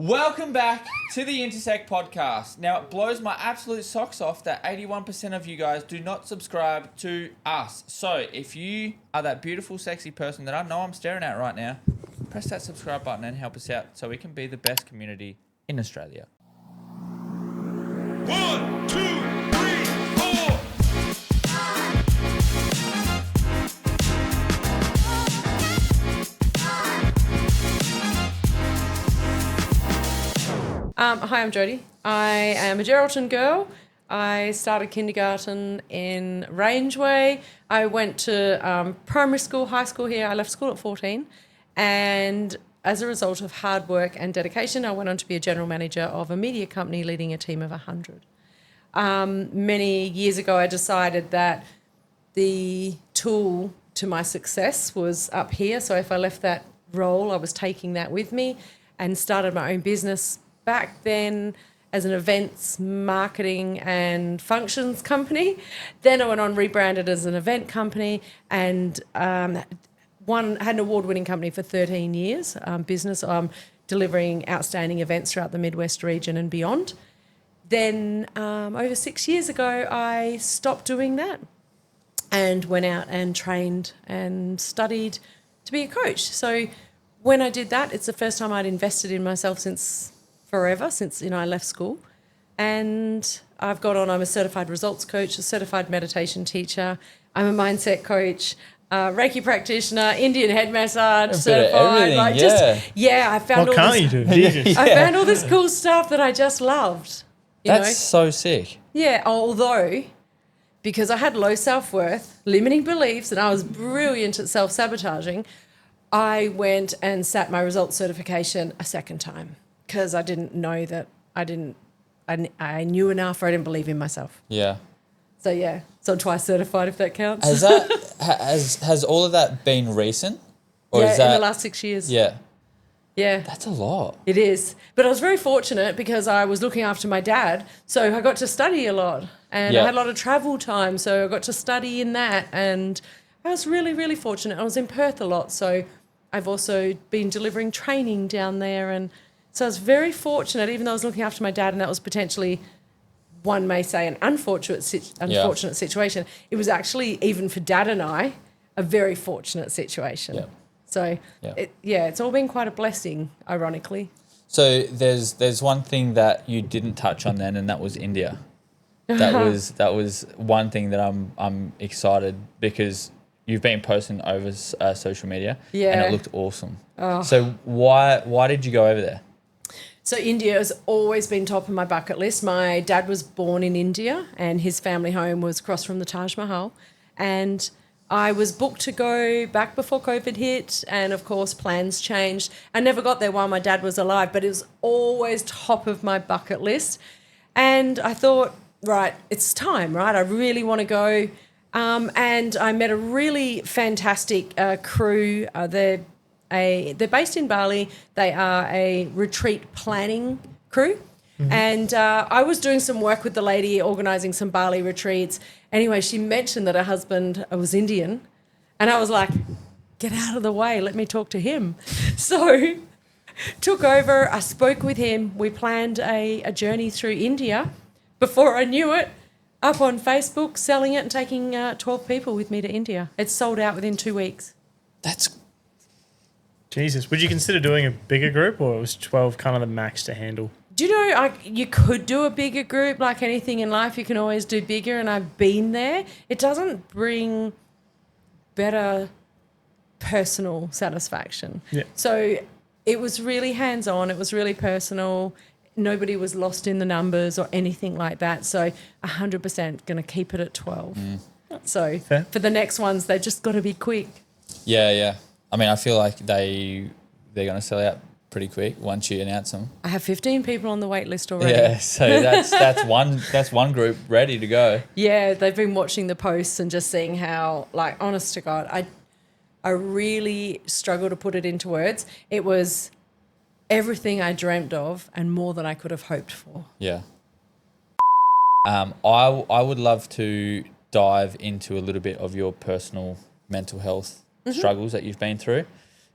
Welcome back to the Intersect podcast. Now, it blows my absolute socks off that 81% of you guys do not subscribe to us. So, if you are that beautiful, sexy person that I know I'm staring at right now, press that subscribe button and help us out so we can be the best community in Australia. 1, 2, 3, 4. Hi, I'm Jodi. I am a Geraldton girl. I started kindergarten in Rangeway. I went to primary school, high school here. I left school at 14. And as a result of hard work and dedication, I went on to be a general manager of a media company leading a team of 100. Many years ago, I decided that the tool to my success was up here. So if I left that role, I was taking that with me and started my own business back then as an events, marketing and functions company. Then I went on, rebranded as an event company and had an award-winning company for 13 years, business, delivering outstanding events throughout the Midwest region and beyond. Then over 6 years ago, I stopped doing that and went out and trained and studied to be a coach. So when I did that, it's the first time I'd invested in myself since forever, since I left school. And I'm a certified results coach, a certified meditation teacher. I'm a mindset coach, Reiki practitioner, Indian head massage certified. I found What can't you do? Jesus. I found all this cool stuff that I just loved. That's so sick. Yeah, although because I had low self-worth, limiting beliefs, and I was brilliant at self-sabotaging, I went and sat my results certification a second time because I didn't know that I knew enough or I didn't believe in myself. Yeah. So I'm twice certified if that counts. Has all of that been recent? Or in is that the last 6 years. Yeah. Yeah. That's a lot. It is. But I was very fortunate because I was looking after my dad. So I got to study a lot and I had a lot of travel time. So I got to study in that. And I was really, really fortunate. I was in Perth a lot. So I've also been delivering training down there. And so I was very fortunate, even though I was looking after my dad and that was potentially, one may say, an unfortunate situation. It was actually, even for Dad and I, a very fortunate situation. Yeah. So, it's all been quite a blessing, ironically. So there's one thing that you didn't touch on then, and that was India. That was one thing that I'm excited because you've been posting over social media, and it looked awesome. Oh. So why did you go over there? So India has always been top of my bucket list. My dad was born in India, and his family home was across from the Taj Mahal, and I was booked to go back before COVID hit, and of course plans changed. I never got there while my dad was alive, but it was always top of my bucket list. And I thought, right, it's time, right? I really want to go. And I met a really fantastic crew. They're based in Bali. They are a retreat planning crew. Mm-hmm. And I was doing some work with the lady organising some Bali retreats. Anyway, she mentioned that her husband was Indian. And I was like, get out of the way. Let me talk to him. So took over. I spoke with him. We planned a journey through India. Before I knew it, up on Facebook, selling it and taking 12 people with me to India. It's sold out within 2 weeks. That's... Jesus. Would you consider doing a bigger group, or was 12 kind of the max to handle? Do you know, you could do a bigger group. Like anything in life, you can always do bigger, and I've been there. It doesn't bring better personal satisfaction. Yeah. So it was really hands-on. It was really personal. Nobody was lost in the numbers or anything like that. So 100% going to keep it at 12. Mm. So fair. For the next ones, they've just got to be quick. Yeah. I mean, I feel like they're going to sell out pretty quick once you announce them. I have 15 people on the wait list already. Yeah, so that's one group ready to go. Yeah, they've been watching the posts and just seeing how, like, honest to God, I really struggle to put it into words. It was everything I dreamt of and more than I could have hoped for. Yeah. I would love to dive into a little bit of your personal mental health struggles that you've been through.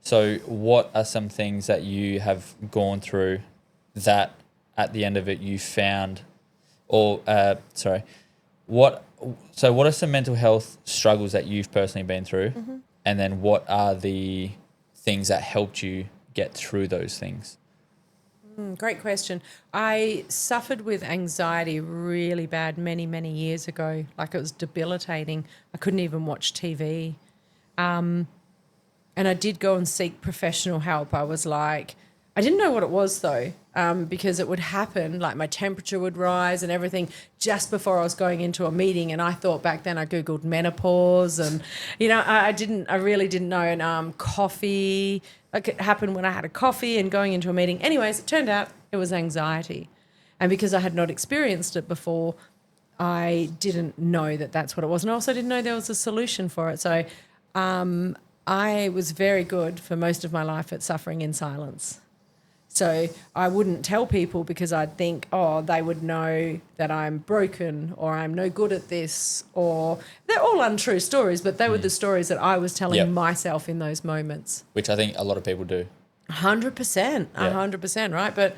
So what are some things that you have gone through that at the end of it you found, or what are some mental health struggles that you've personally been through, and then what are the things that helped you get through those things? Great question. I suffered with anxiety really bad many, many years ago. Like, it was debilitating. I couldn't even watch TV. And I did go and seek professional help. I was like, I didn't know what it was though, because it would happen, like my temperature would rise and everything just before I was going into a meeting. And I thought back then I Googled menopause and, I really didn't know. And coffee, like it happened when I had a coffee and going into a meeting. Anyways, it turned out it was anxiety. And because I had not experienced it before, I didn't know that that's what it was. And I also didn't know there was a solution for it. So I was very good for most of my life at suffering in silence. So I wouldn't tell people because I'd think, they would know that I'm broken or I'm no good at this, or they're all untrue stories, but they were the stories that I was telling myself in those moments. Which I think a lot of people do. 100%, 100%, right? But,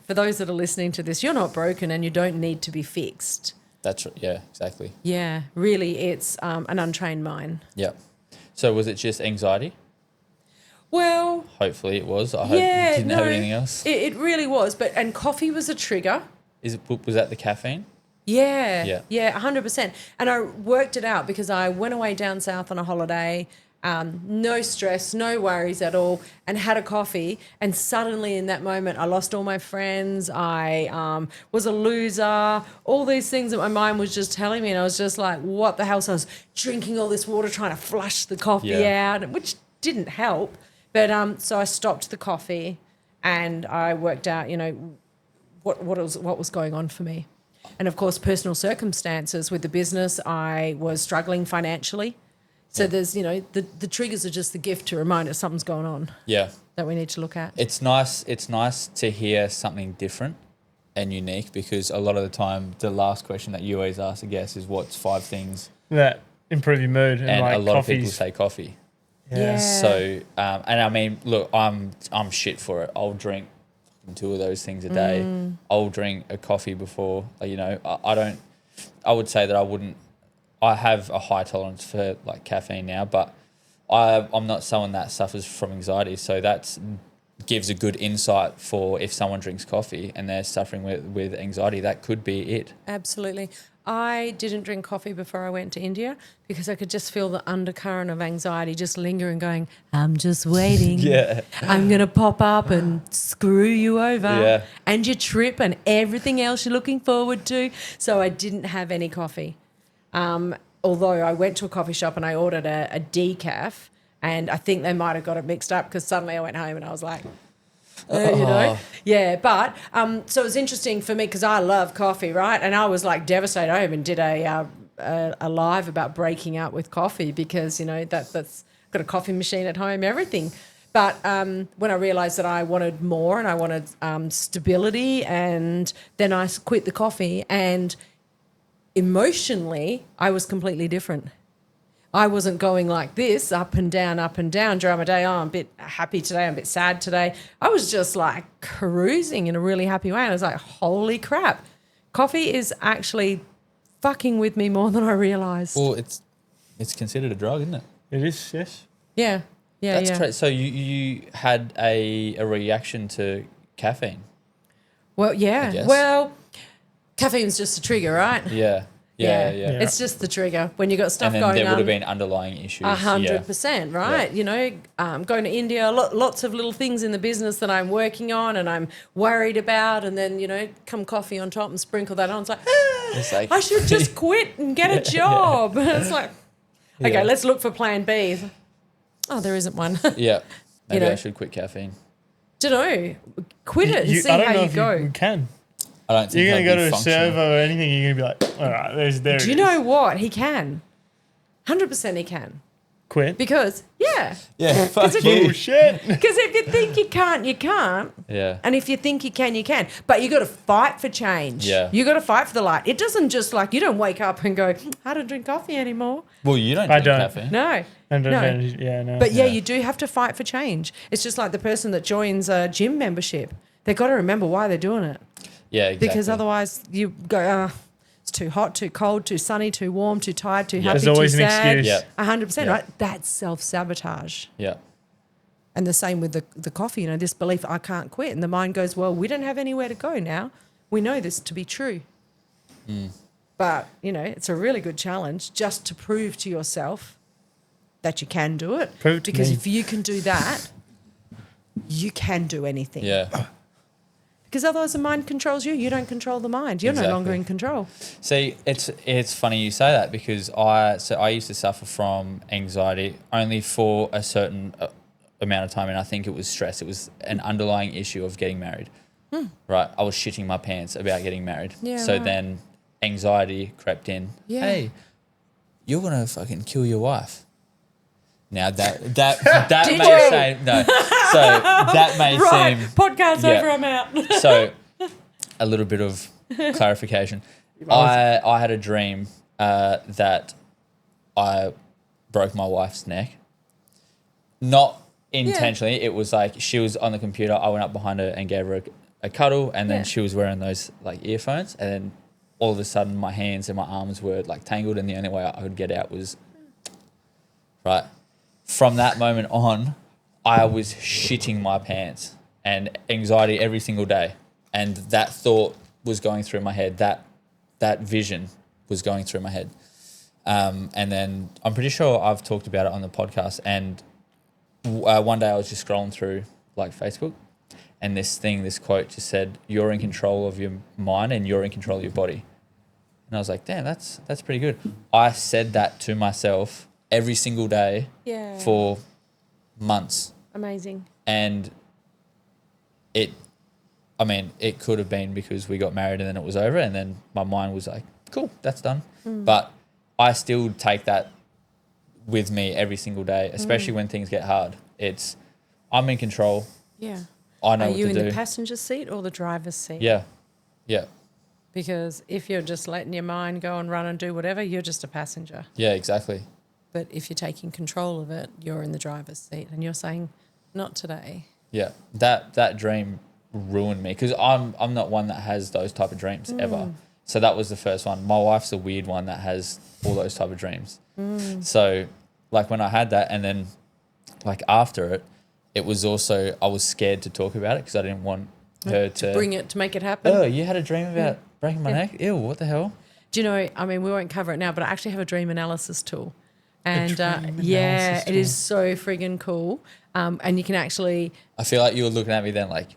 for those that are listening to this, you're not broken and you don't need to be fixed. That's yeah, exactly. Yeah, really, it's an untrained mind. Yeah. So was it just anxiety? Well, hopefully it was. I hope you didn't have anything else. It really was. And coffee was a trigger. Was that the caffeine? Yeah, 100%. And I worked it out because I went away down south on a holiday, no stress, no worries at all, and had a coffee. And suddenly in that moment, I lost all my friends. I was a loser, all these things that my mind was just telling me. And I was just like, what the hell? So I was drinking all this water, trying to flush the coffee out, which didn't help. But so I stopped the coffee and I worked out, what was going on for me. And, of course, personal circumstances with the business. I was struggling financially. So there's, the triggers are just the gift to remind us something's going on. Yeah. That we need to look at. It's nice to hear something different and unique, because a lot of the time the last question that you always ask a guest is what's 5 things that improve your mood. And like a lot of people say coffee. Yeah. So, and I mean, look, I'm shit for it. I'll drink 2 of those things a day. I'll drink a coffee before, I would say that I have a high tolerance for like caffeine now, but I'm not someone that suffers from anxiety. So that gives a good insight for if someone drinks coffee and they're suffering with anxiety, that could be it. Absolutely. I didn't drink coffee before I went to India because I could just feel the undercurrent of anxiety just lingering, going, I'm just waiting. I'm going to pop up and screw you over and your trip and everything else you're looking forward to. So I didn't have any coffee. Although I went to a coffee shop and I ordered a decaf, and I think they might have got it mixed up because suddenly I went home and I was like, but so it was interesting for me because I love coffee, right? And I was like devastated. I even did a live about breaking up with coffee because that's got a coffee machine at home, everything. But when I realised that I wanted more and I wanted stability, and then I quit the coffee, and emotionally I was completely different. I wasn't going like this, up and down during my day. I'm a bit happy today, I'm a bit sad today. I was just like cruising in a really happy way. And I was like, holy crap, coffee is actually fucking with me more than I realised. Well, it's considered a drug, isn't it? It is, yes. Yeah. That's great. So you had a reaction to caffeine? Well, yeah. Well, caffeine's just a trigger, right? Yeah. It's just the trigger when you got stuff and then going on. there would have been underlying issues. 100%, right? Going to India, lots of little things in the business that I'm working on and I'm worried about, and then come coffee on top and sprinkle that on. It's like I should just quit and get a job. It's like, okay, let's look for plan B. Oh, there isn't one. Maybe I should quit caffeine. Don't know. Quit it and see I don't how know you if go. You can. I don't think you're going to go to a functional. server or anything, you're going to be like, all right, there Do you know what? He can. 100% he can. Quit? Because, fuck you. Bullshit. Because if you think you can't, you can't. Yeah. And if you think you can, you can. But you got to fight for change. Yeah. You got to fight for the light. It doesn't just you don't wake up and go, I don't drink coffee anymore. Well, you don't drink caffeine. No. No. But you do have to fight for change. It's just like the person that joins a gym membership. They've got to remember why they're doing it. Yeah, exactly. Because otherwise you go, it's too hot, too cold, too sunny, too warm, too tired, too happy, There's always too an sad. excuse. Yeah. 100%, Yeah. right? That's self-sabotage. Yeah. And the same with the coffee, this belief, I can't quit. And the mind goes, well, we don't have anywhere to go now. We know this to be true. But, it's a really good challenge just to prove to yourself that you can do it. Prove it to because me. if you can do that, you can do anything. Yeah. Because otherwise the mind controls you. You don't control the mind. You're no longer Exactly. in control. See, it's funny you say that because I used to suffer from anxiety only for a certain amount of time, and I think it was stress. It was an underlying issue of getting married. Right, I was shitting my pants about getting married. Yeah, so right. then anxiety crept in. Yeah. Hey, you're gonna fucking kill your wife. Now that Did may you? seem no. So that may Right, seem podcast's yeah. over, I'm out. so a little bit of clarification. I had a dream that I broke my wife's neck. Not intentionally. It was like she was on the computer. I went up behind her and gave her a cuddle, and then Yeah. she was wearing those like earphones, and then all of a sudden my hands and my arms were like tangled, and the only way I could get out was right. From that moment on, I was shitting my pants and anxiety every single day, and that thought was going through my head. That vision was going through my head, and then I'm pretty sure I've talked about it on the podcast. And one day I was just scrolling through like Facebook, and this quote just said, "You're in control of your mind and you're in control of your body." And I was like, "Damn, that's pretty good." I said that to myself every single day Yeah. for months, Amazing. and it could have been because we got married and then it was over, and then my mind was like, "Cool, that's done." But I still take that with me every single day, especially when things get hard. I'm in control. Yeah. I know Are what you to in do. the passenger seat or the driver's seat? Yeah, yeah, Because if you're just letting your mind go and run and do whatever, you're just a passenger. yeah, exactly. But if you're taking control of it, you're in the driver's seat and you're saying, not today. Yeah, that dream ruined me because I'm not one that has those type of dreams ever. So that was the first one. My wife's a weird one that has all those type of dreams. So like when I had that, and then like after it, it was also I was scared to talk about it because I didn't want her to Bring it to make it happen. Oh, you had a dream about breaking my neck? Ew, what the hell? Do you know, I mean, we won't cover it now, but I actually have a dream analysis tool. And dream yeah, analysis it is so friggin' cool. And you can actually, I feel like you were looking at me then like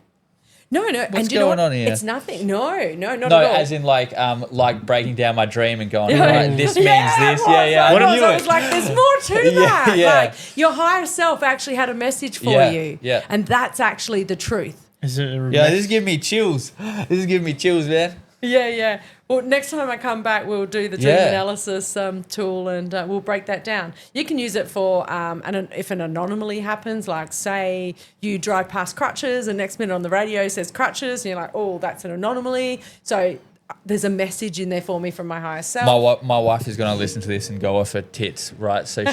no. And What's do you know going what? on here? It's nothing. No, not no, at all. as in like breaking down my dream and going, Yeah. right, this means Yeah, this. it was, I it knew was. I it. was like, there's more to Yeah, that. yeah. Like your higher self actually had a message for Yeah, you. yeah. And that's actually the truth. Is it a Yeah, this is giving me chills. This is giving me chills, man. Yeah. Well, next time I come back, we'll do the dream Yeah. analysis tool, and we'll break that down. You can use it for if an anomaly happens, like say you drive past Crutches, and next minute on the radio says Crutches, and you're like, oh, that's an anomaly. So there's a message in there for me from my higher self. My wife is going to listen to this and go off her tits, right? So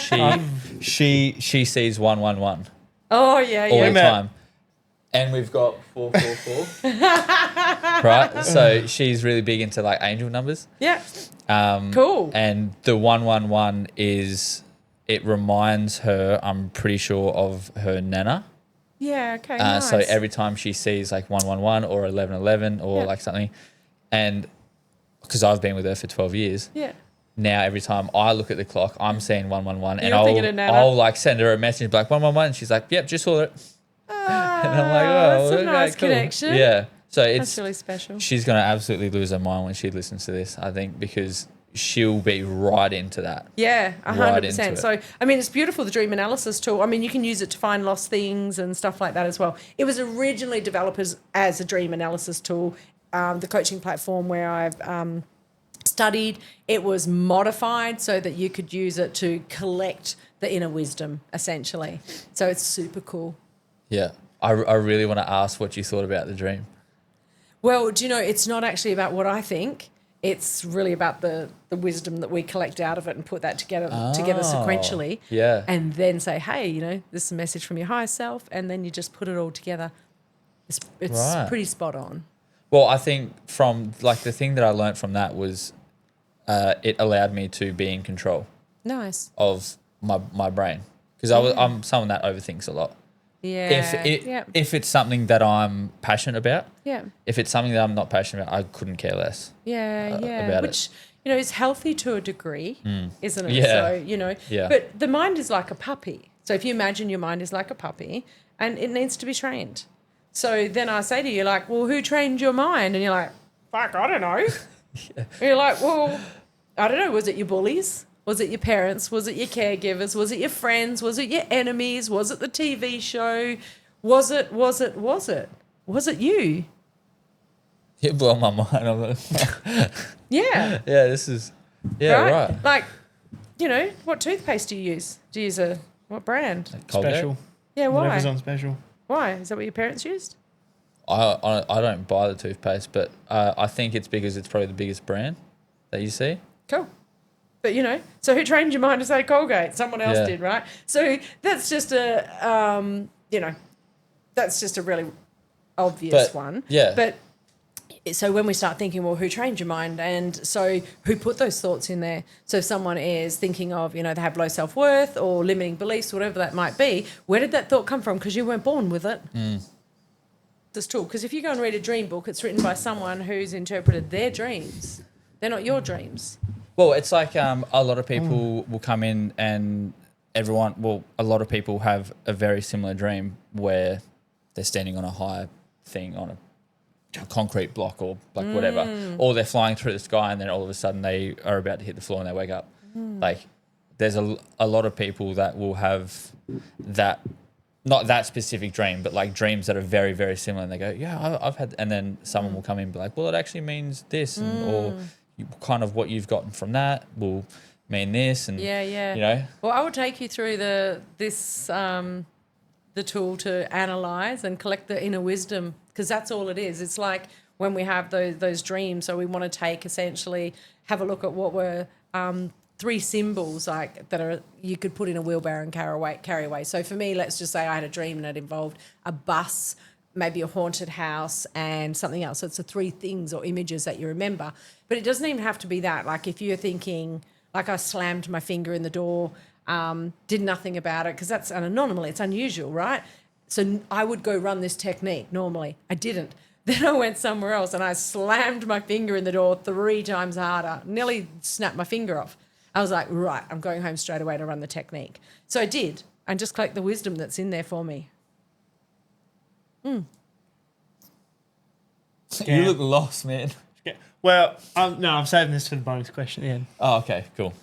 she sees 111 Oh yeah, all yeah. the time, and we've got 444, right? So she's really big into like angel numbers. Yeah. Cool. And the 111 it reminds her, I'm pretty sure, of her nana. Yeah. Okay. Nice. So every time she sees like 111 or 1111 or Yeah. like something, and because I've been with her for 12 years. Yeah. Now every time I look at the clock, I'm seeing 111, and You're thinking of Nana? I'll like send her a message like 111, and she's like, "Yep, just saw it." And I'm like, "Oh, that's a okay, nice cool." connection. Yeah, so That's it's really special. she's gonna absolutely lose her mind when she listens to this. I think because she'll be right into that. Yeah, Right 100%. into it. So, I mean, it's beautiful, the dream analysis tool. I mean, you can use it to find lost things and stuff like that as well. It was originally developed as a dream analysis tool. The coaching platform where I've studied, it was modified so that you could use it to collect the inner wisdom, essentially. So it's super cool. Yeah, I really want to ask what you thought about the dream. Well, do you know, it's not actually about what I think. It's really about the wisdom that we collect out of it and put that together sequentially. Yeah. And then say, hey, this is a message from your higher self. And then you just put it all together. It's Right. pretty spot on. Well, I think from like the thing that I learned from that was it allowed me to be in control Nice. of my brain because I'm someone that overthinks a lot. Yeah. If it's something that I'm passionate about, Yeah. if it's something that I'm not passionate about, I couldn't care less. Yeah, about which is healthy to a degree, isn't it? Yeah. So Yeah. but the mind is like a puppy. So if you imagine your mind is like a puppy, and it needs to be trained. So then I say to you, like, well, who trained your mind? And you're like, fuck, I don't know. And you're like, well, I don't know. Was it your bullies? Was it your parents? Was it your caregivers? Was it your friends? Was it your enemies? Was it the TV show? Was it you? You blow my mind. I'm like, Yeah. yeah, this is right. Like, what toothpaste do you use? Do you use what brand? Colgate? Special. Yeah, Whatever's why? on special. Why? Is that what your parents used? I don't buy the toothpaste, but I think it's because it's probably the biggest brand that you see. Cool. But, so who trained your mind to say Colgate? Someone else Yeah. did, right? So that's just that's just a really obvious one. Yeah. But so when we start thinking, well, who trained your mind? And so who put those thoughts in there? So if someone is thinking of, they have low self-worth or limiting beliefs, whatever that might be, where did that thought come from? Because you weren't born with it. That's true. Because if you go and read a dream book, it's written by someone who's interpreted their dreams. They're not your dreams. Well, it's like a lot of people will come in and a lot of people have a very similar dream where they're standing on a high thing on a concrete block or like whatever, or they're flying through the sky and then all of a sudden they are about to hit the floor and they wake up. Like there's a lot of people that will have that, not that specific dream, but like dreams that are very, very similar and they go, yeah, I've had, and then someone will come in and be like, well, it actually means this or kind of what you've gotten from that will mean this, and Well, I will take you through the tool to analyze and collect the inner wisdom, because that's all it is. It's like when we have those dreams, so we want to have a look at what were 3 symbols like that are you could put in a wheelbarrow and carry away. So for me, let's just say I had a dream and it involved a bus, maybe a haunted house and something else. So it's the 3 things or images that you remember. But it doesn't even have to be that. Like if you're thinking, like I slammed my finger in the door, did nothing about it, because that's an anomaly. It's unusual, right? So I would go run this technique normally. I didn't. Then I went somewhere else and I slammed my finger in the door 3 times harder, nearly snapped my finger off. I was like, right, I'm going home straight away to run the technique. So I did, and just collect the wisdom that's in there for me. You look lost, man. Yeah. Well, I'm saving this for the bonus question at the end. Oh, okay, cool.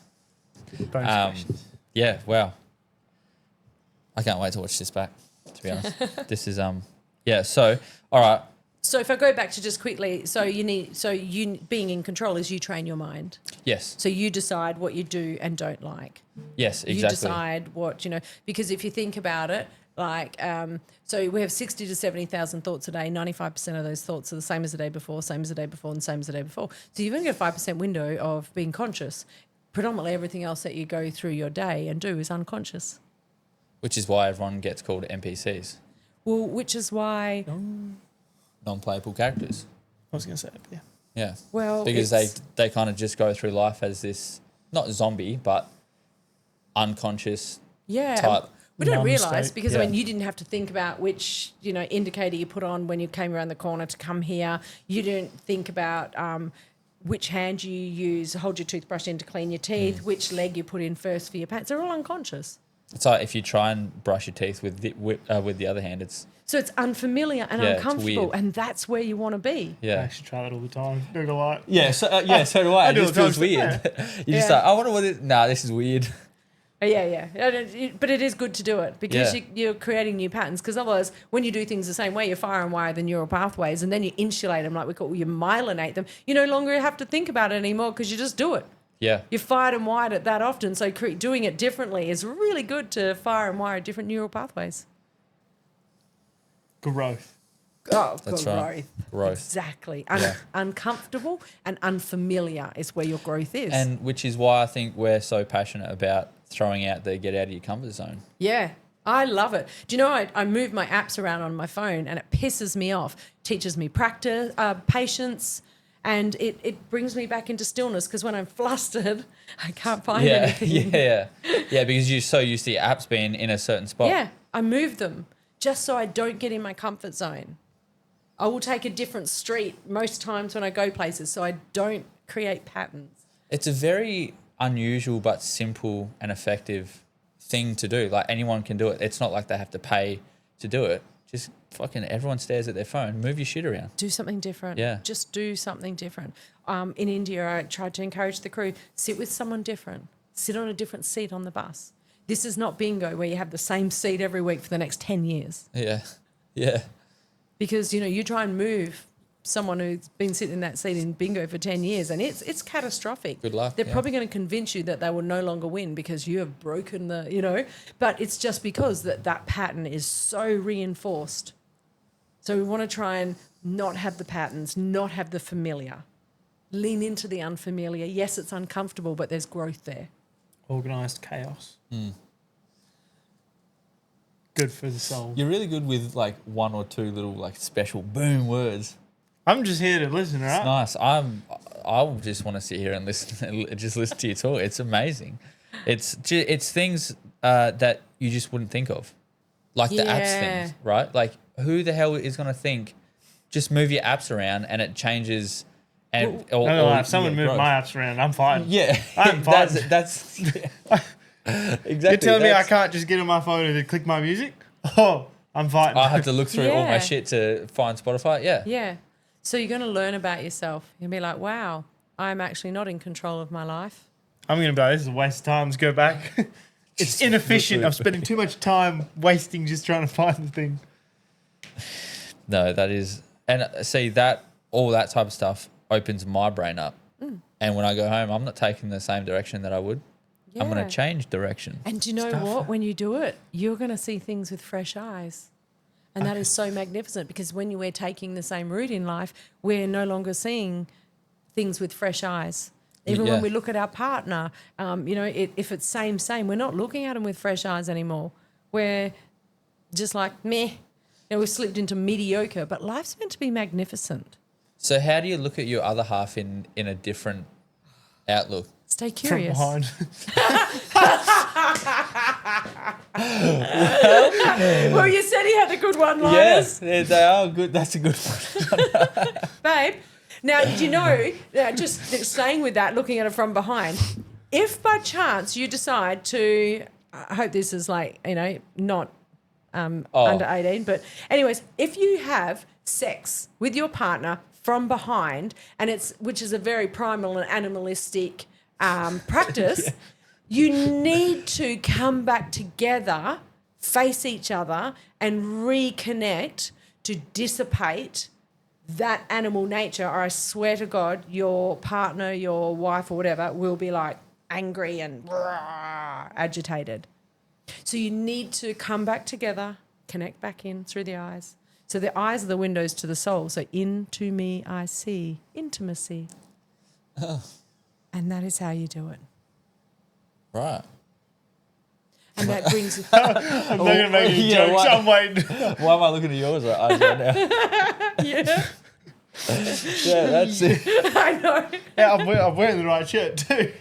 Bonus questions. Yeah, wow. I can't wait to watch this back, to be honest. This is so all right. So if I go back to just quickly, you being in control is you train your mind. Yes. So you decide what you do and don't like. Yes, exactly. You decide what, because if you think about it, like, so we have 60 to 70,000 thoughts a day. 95% of those thoughts are the same as the day before, same as the day before, and same as the day before. So you've only got a 5% window of being conscious. Predominantly everything else that you go through your day and do is unconscious. Which is why everyone gets called NPCs. Well, which is why... Non-playable characters. I was going to say, yeah. Yeah. Well, because they kind of just go through life as this, not zombie, but unconscious type. We don't numb realise state. because, Yeah. you didn't have to think about which, indicator you put on when you came around the corner to come here. You didn't think about which hand you use, hold your toothbrush in to clean your teeth, which leg you put in first for your pants. They're all unconscious. It's like if you try and brush your teeth with the other hand, it's... So it's unfamiliar and Yeah, it's uncomfortable, weird. and that's where you want to be. I Yeah. actually try that all the time. Do it a lot. Yeah, so do I. I It do just it all feels the weird. time. You just Yeah. like, I wonder what it... Nah, this is weird. Yeah. But it is good to do it because Yeah. you're creating new patterns. Because otherwise, when you do things the same way, you fire and wire the neural pathways, and then you insulate them, like you myelinate them. You no longer have to think about it anymore because you just do it. Yeah. You fired and wired it that often, so doing it differently is really good to fire and wire different neural pathways. Growth. Oh, That's growth. right. Growth. Exactly. Yeah. Uncomfortable and unfamiliar is where your growth is. And which is why I think we're so passionate about throwing out the get out of your comfort zone. yeah. I love it. Do you know, I move my apps around on my phone and it pisses me off. Teaches me practice, patience, and it brings me back into stillness because when I'm flustered, I can't find anything. Yeah, because you're so used to your apps being in a certain spot. Yeah, I move them just so I don't get in my comfort zone. I will take a different street most times when I go places so I don't create patterns. It's a very unusual but simple and effective thing to do. Like anyone can do it. It's not like they have to pay to do it. Just fucking everyone stares at their phone. Move your shit around. Do something different. Yeah. Just do something different. In India, I tried to encourage the crew, sit with someone different. Sit on a different seat on the bus. This is not bingo where you have the same seat every week for the next 10 years. Yeah. Because, you try and move someone who's been sitting in that seat in bingo for 10 years and it's catastrophic. Good luck. They're probably going to convince you that they will no longer win because you have broken but it's just because that pattern is so reinforced. So we want to try and not have the patterns, not have the familiar. Lean into the unfamiliar. Yes, it's uncomfortable, but there's growth there. Organised chaos. Good for the soul. You're really good with like one or two little like special boom words. I'm just here to listen, all right? It's nice. I just want to sit here and listen, just listen to you talk. It's amazing. It's things that you just wouldn't think of, like the apps things, right? Like who the hell is going to think? Just move your apps around and it changes. And if someone moved my apps around, I'm fine. Yeah, I'm fine. That's exactly. You're telling me I can't just get on my phone and click my music? Oh, I'm fine. I have to look through all my Yeah. shit to find Spotify. Yeah. Yeah. So you're going to learn about yourself. You're going to be like, wow, I'm actually not in control of my life. I'm going to be like, this is a waste of time. Let's go back. It's inefficient. I'm spending too much time wasting just trying to find the thing. No, that is, and see that all that type of stuff opens my brain up. And when I go home, I'm not taking the same direction that I would. Yeah. I'm going to change direction. And do you know what? When you do it, you're going to see things with fresh eyes. And that is so magnificent because when we're taking the same route in life, we're no longer seeing things with fresh eyes. Even when we look at our partner, if it's same, we're not looking at them with fresh eyes anymore. We're just like, meh. We've slipped into mediocre, but life's meant to be magnificent. So how do you look at your other half in a different outlook? Stay From curious. behind. Well, you said he had the good one-liners. Yes, they are good. That's a good one. Babe, now, did you know, just staying with that, looking at it from behind, if by chance you decide to, I hope this is like, not under 18, but anyways, if you have sex with your partner from behind, which is a very primal and animalistic practice, you need to come back together, face each other, and reconnect to dissipate that animal nature, or I swear to God, your partner, your wife or whatever will be like angry and agitated. So you need to come back together, connect back in through the eyes. So the eyes are the windows to the soul. So into me I see intimacy. And that is how you do it. Right. And that brings... I'm not going to make any jokes. I'm waiting. Why am I looking at yours right now? Yeah, Yeah, that's it. I know. Yeah, I'm wearing the right shirt too.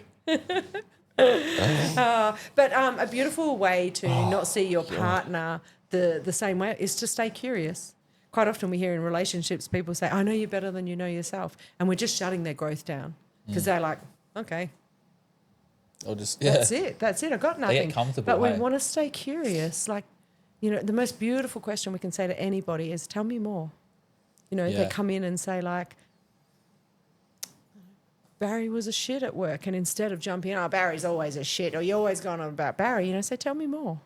But a beautiful way to not see your partner the same way is to stay curious. Quite often we hear in relationships people say, I know you better than you know yourself. And we're just shutting their growth down because they're like, okay, Or just that's it. I got nothing. comfortable, But we hey? want to stay curious. Like, the most beautiful question we can say to anybody is, tell me more. They Yeah. come in and say like, Barry was a shit at work. And instead of jumping, Barry's always a shit, or you're always going on about Barry, say, tell me more.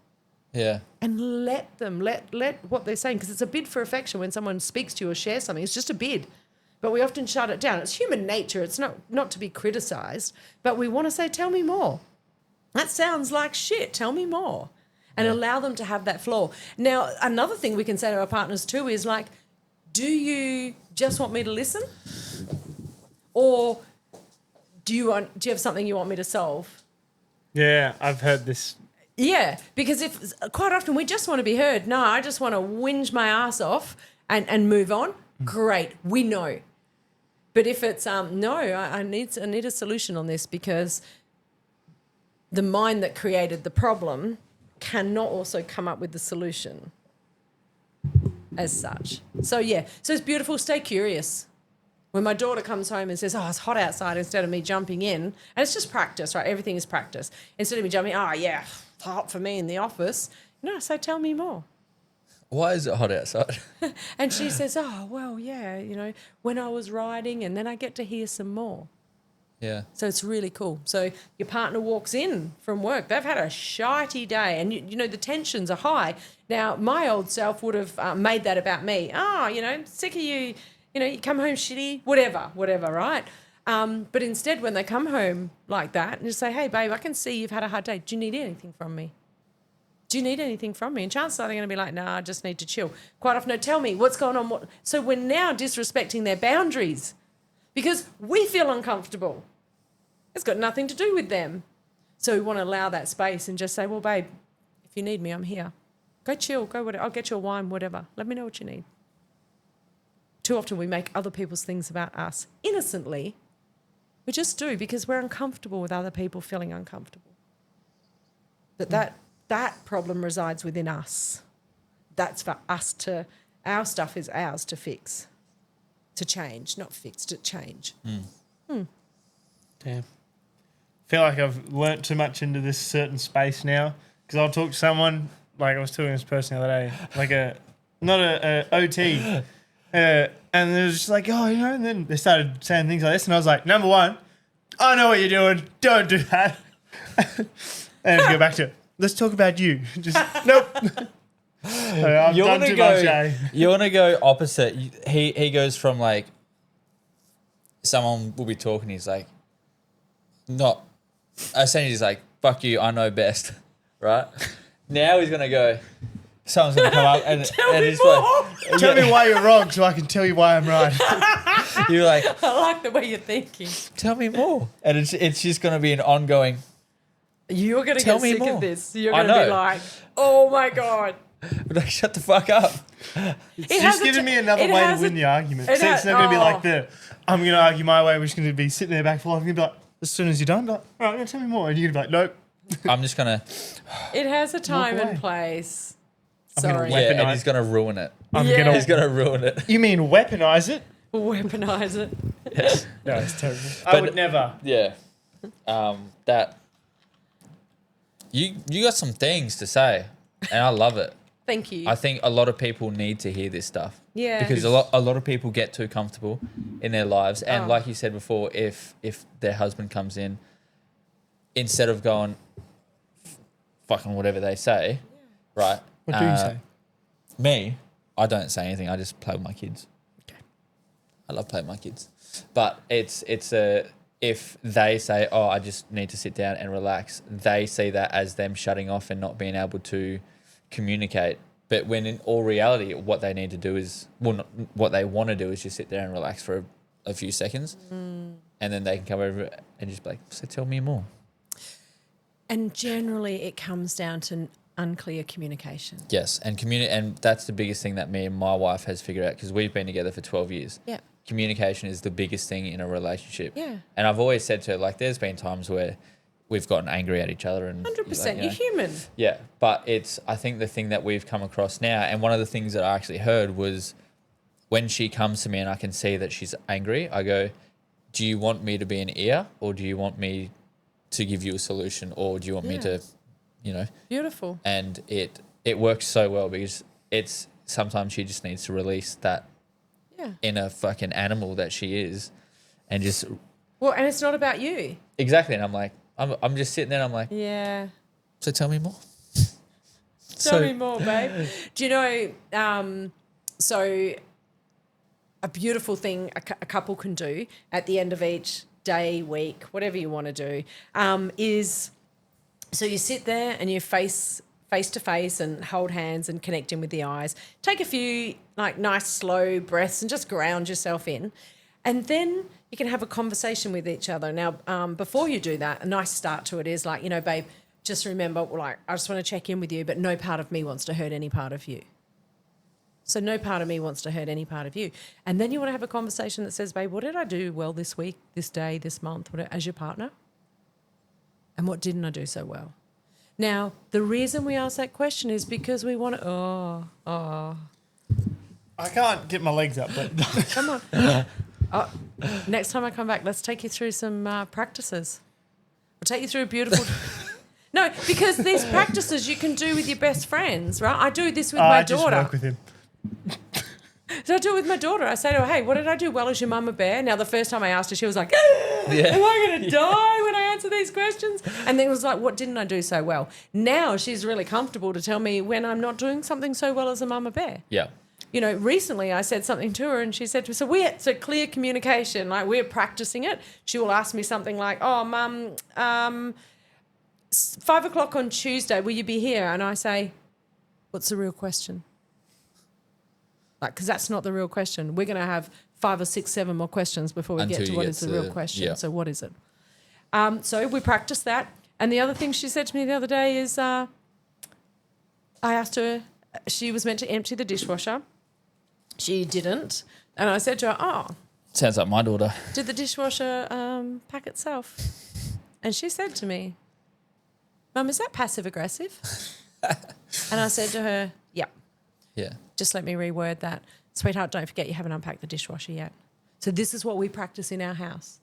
Yeah. And let them, let what they're saying, because it's a bid for affection when someone speaks to you or shares something. It's just a bid. But we often shut it down. It's human nature. It's not to be criticised. But we want to say, tell me more. That sounds like shit. Tell me more. And allow them to have that flow. Now, another thing we can say to our partners too is like, do you just want me to listen? Or do you have something you want me to solve? Yeah, I've heard this Yeah, because if quite often we just want to be heard. No, I just want to whinge my ass off and move on. Great, we know. But if it's no, I need a solution on this, because the mind that created the problem cannot also come up with the solution as such. So it's beautiful. Stay curious. When my daughter comes home and says, "Oh, it's hot outside," instead of me jumping in, and it's just practice, right? Everything is practice. Instead of me jumping, "Oh yeah, it's hot for me in the office," I say, "Tell me more." Why is it hot outside? And she says, "Oh well, yeah, when I was riding, and then I get to hear some more." Yeah. So it's really cool. So your partner walks in from work. They've had a shitey day, and the tensions are high. Now, my old self would have made that about me. Oh, sick of you. You come home shitty, whatever, right? But instead, when they come home like that, and just say, "Hey, babe, I can see you've had a hard day. Do you need anything from me? Do you need anything from me?" And chances are they're going to be like, "Nah, I just need to chill." Quite often, no, tell me what's going on. So we're now disrespecting their boundaries because we feel uncomfortable. It's got nothing to do with them. So we want to allow that space and just say, "Well, babe, if you need me, I'm here. Go chill, go whatever. I'll get you a wine, whatever. Let me know what you need." Too often we make other people's things about us innocently. We just do, because we're uncomfortable with other people feeling uncomfortable. But that problem resides within us. That's for us our stuff is ours to fix, to change, not fix, to change. Damn. Feel like I've learnt too much into this certain space now, because I'll talk to someone, like I was talking to this person the other day, like not a OT, and it was just like, "Oh, and then they started saying things like this, and I was like, number one, I know what you're doing, don't do that. And go back to, let's talk about you. Just, nope. I've done too much, eh? You want to go opposite. He goes from like, someone will be talking, he's like, not, essentially he's like, "Fuck you, I know best," right? Now he's going to go, someone's going to come up and he's like, Tell me why you're wrong so I can tell you why I'm right. you're like, I like the way you're thinking. "Tell me more." And it's just going to be an ongoing, You're going to Tell get me sick more. of this. You're I going to be know. like, "Oh my God." like, shut the fuck up. It's just giving me another way to win the argument. So it's not going to be like I'm going to argue my way, we're just going to be sitting there back for life, and you're going to be like, as soon as you're done, like, "All right, now tell me more." And you're going to be like, "Nope." I'm just going to, It has a time away. and place. gonna Sorry. weaponize- and he's going to ruin it. Yeah. He's going to ruin it. You mean weaponize it? Weaponize it. No, it's terrible. I But- would never. Yeah. That, you got some things to say, and I love it. Thank you. I think a lot of people need to hear this stuff. Yeah. Because a lot of people get too comfortable in their lives, and Oh. like you said before, if their husband comes in, instead of going fucking whatever they say, right? What do you say? Me, I don't say anything. I just play with my kids. Okay. I love playing with my kids, but it's if they say, "Oh, I just need to sit down and relax," they see that as them shutting off and not being able to communicate. But when in all reality, what they need to do is, what they want to do is just sit there and relax for a few seconds, and then they can come over and just be like, "So tell me more." And generally it comes down to unclear communication. Yes, and that's the biggest thing that me and my wife has figured out, because we've been together for 12 years. Yeah. Communication is the biggest thing in a relationship. Yeah. And I've always said to her, like, there's been times where we've gotten angry at each other and 100%. like, You're human. Yeah, but I think the thing that we've come across now, and one of the things that I actually heard was, when she comes to me and I can see that she's angry, I go, "Do you want me to be an ear, or do you want me to give you a solution, or do you want me to, Beautiful. And it works so well, because it's sometimes she just needs to release that inner fucking animal that she is, and just Well, and it's not about you. exactly. And I'm like, I'm just sitting there and I'm like, Yeah. "So tell me more." Tell me more, babe. Do you know, so a beautiful thing a couple can do at the end of each day, week, whatever you want to do, is, so you sit there and you face to face and hold hands and connect in with the eyes. Take a few like nice slow breaths and just ground yourself in. And then you can have a conversation with each other. Now, before you do that, a nice start to it is like, "Babe, just remember, like, I just want to check in with you, but no part of me wants to hurt any part of you. So no part of me wants to hurt any part of you. And then you want to have a conversation that says, babe, what did I do well this week, this day, this month, whatever, as your partner? And what didn't I do so well? Now, the reason we ask that question is because we want to, I can't get my legs up, but come on. Next time I come back, let's take you through some practices. I'll take you through a beautiful... No, because these practices you can do with your best friends, right? I do this with my I just daughter. work with him. So I do it with my daughter. I say to her, hey, what did I do well as your mama bear? Now, the first time I asked her, she was like, Yeah. am I going to die when I answer these questions? And then it was like, what didn't I do so well? Now she's really comfortable to tell me when I'm not doing something so well as a mama bear. Yeah. You know, recently I said something to her and she said to me, so clear communication, like we're practicing it. She will ask me something like, oh, Mum, 5 o'clock on Tuesday, will you be here? And I say, what's the real question? Like, because that's not the real question. We're going to have 5 or 6, 7 more questions before we Until get to you what get is the to- real question. yeah. So what is it? So we practice that. And the other thing she said to me the other day is I asked her, she was meant to empty the dishwasher. She didn't. And I said to her, oh, Sounds like my daughter. did the dishwasher pack itself? And she said to me, Mum, is that passive aggressive? And I said to her, yep. Yeah. Just let me reword that. Sweetheart, don't forget you haven't unpacked the dishwasher yet. So this is what we practice in our house.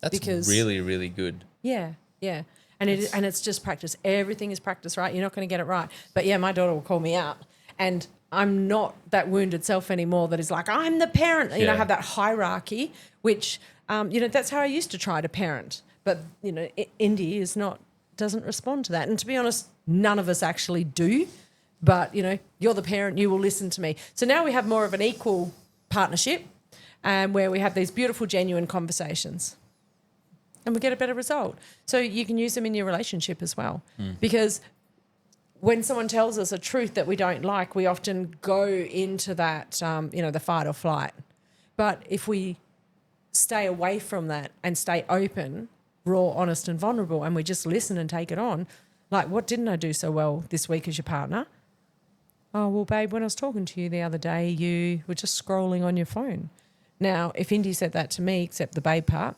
That's Because- really, really good. Yeah, yeah. And it's just practice. Everything is practice, right? You're not going to get it right. But yeah, my daughter will call me out. And I'm not that wounded self anymore that is like, I'm the parent. You know, Yeah. have that hierarchy, which, that's how I used to try to parent. But, Indy doesn't respond to that. And to be honest, none of us actually do. But, you're the parent, you will listen to me. So now we have more of an equal partnership where we have these beautiful, genuine conversations. And we get a better result. So you can use them in your relationship as well. Because when someone tells us a truth that we don't like, we often go into that, the fight or flight. But if we stay away from that and stay open, raw, honest and vulnerable, and we just listen and take it on, like, what didn't I do so well this week as your partner? Oh, well, babe, when I was talking to you the other day, you were just scrolling on your phone. Now, if Indy said that to me, except the babe part,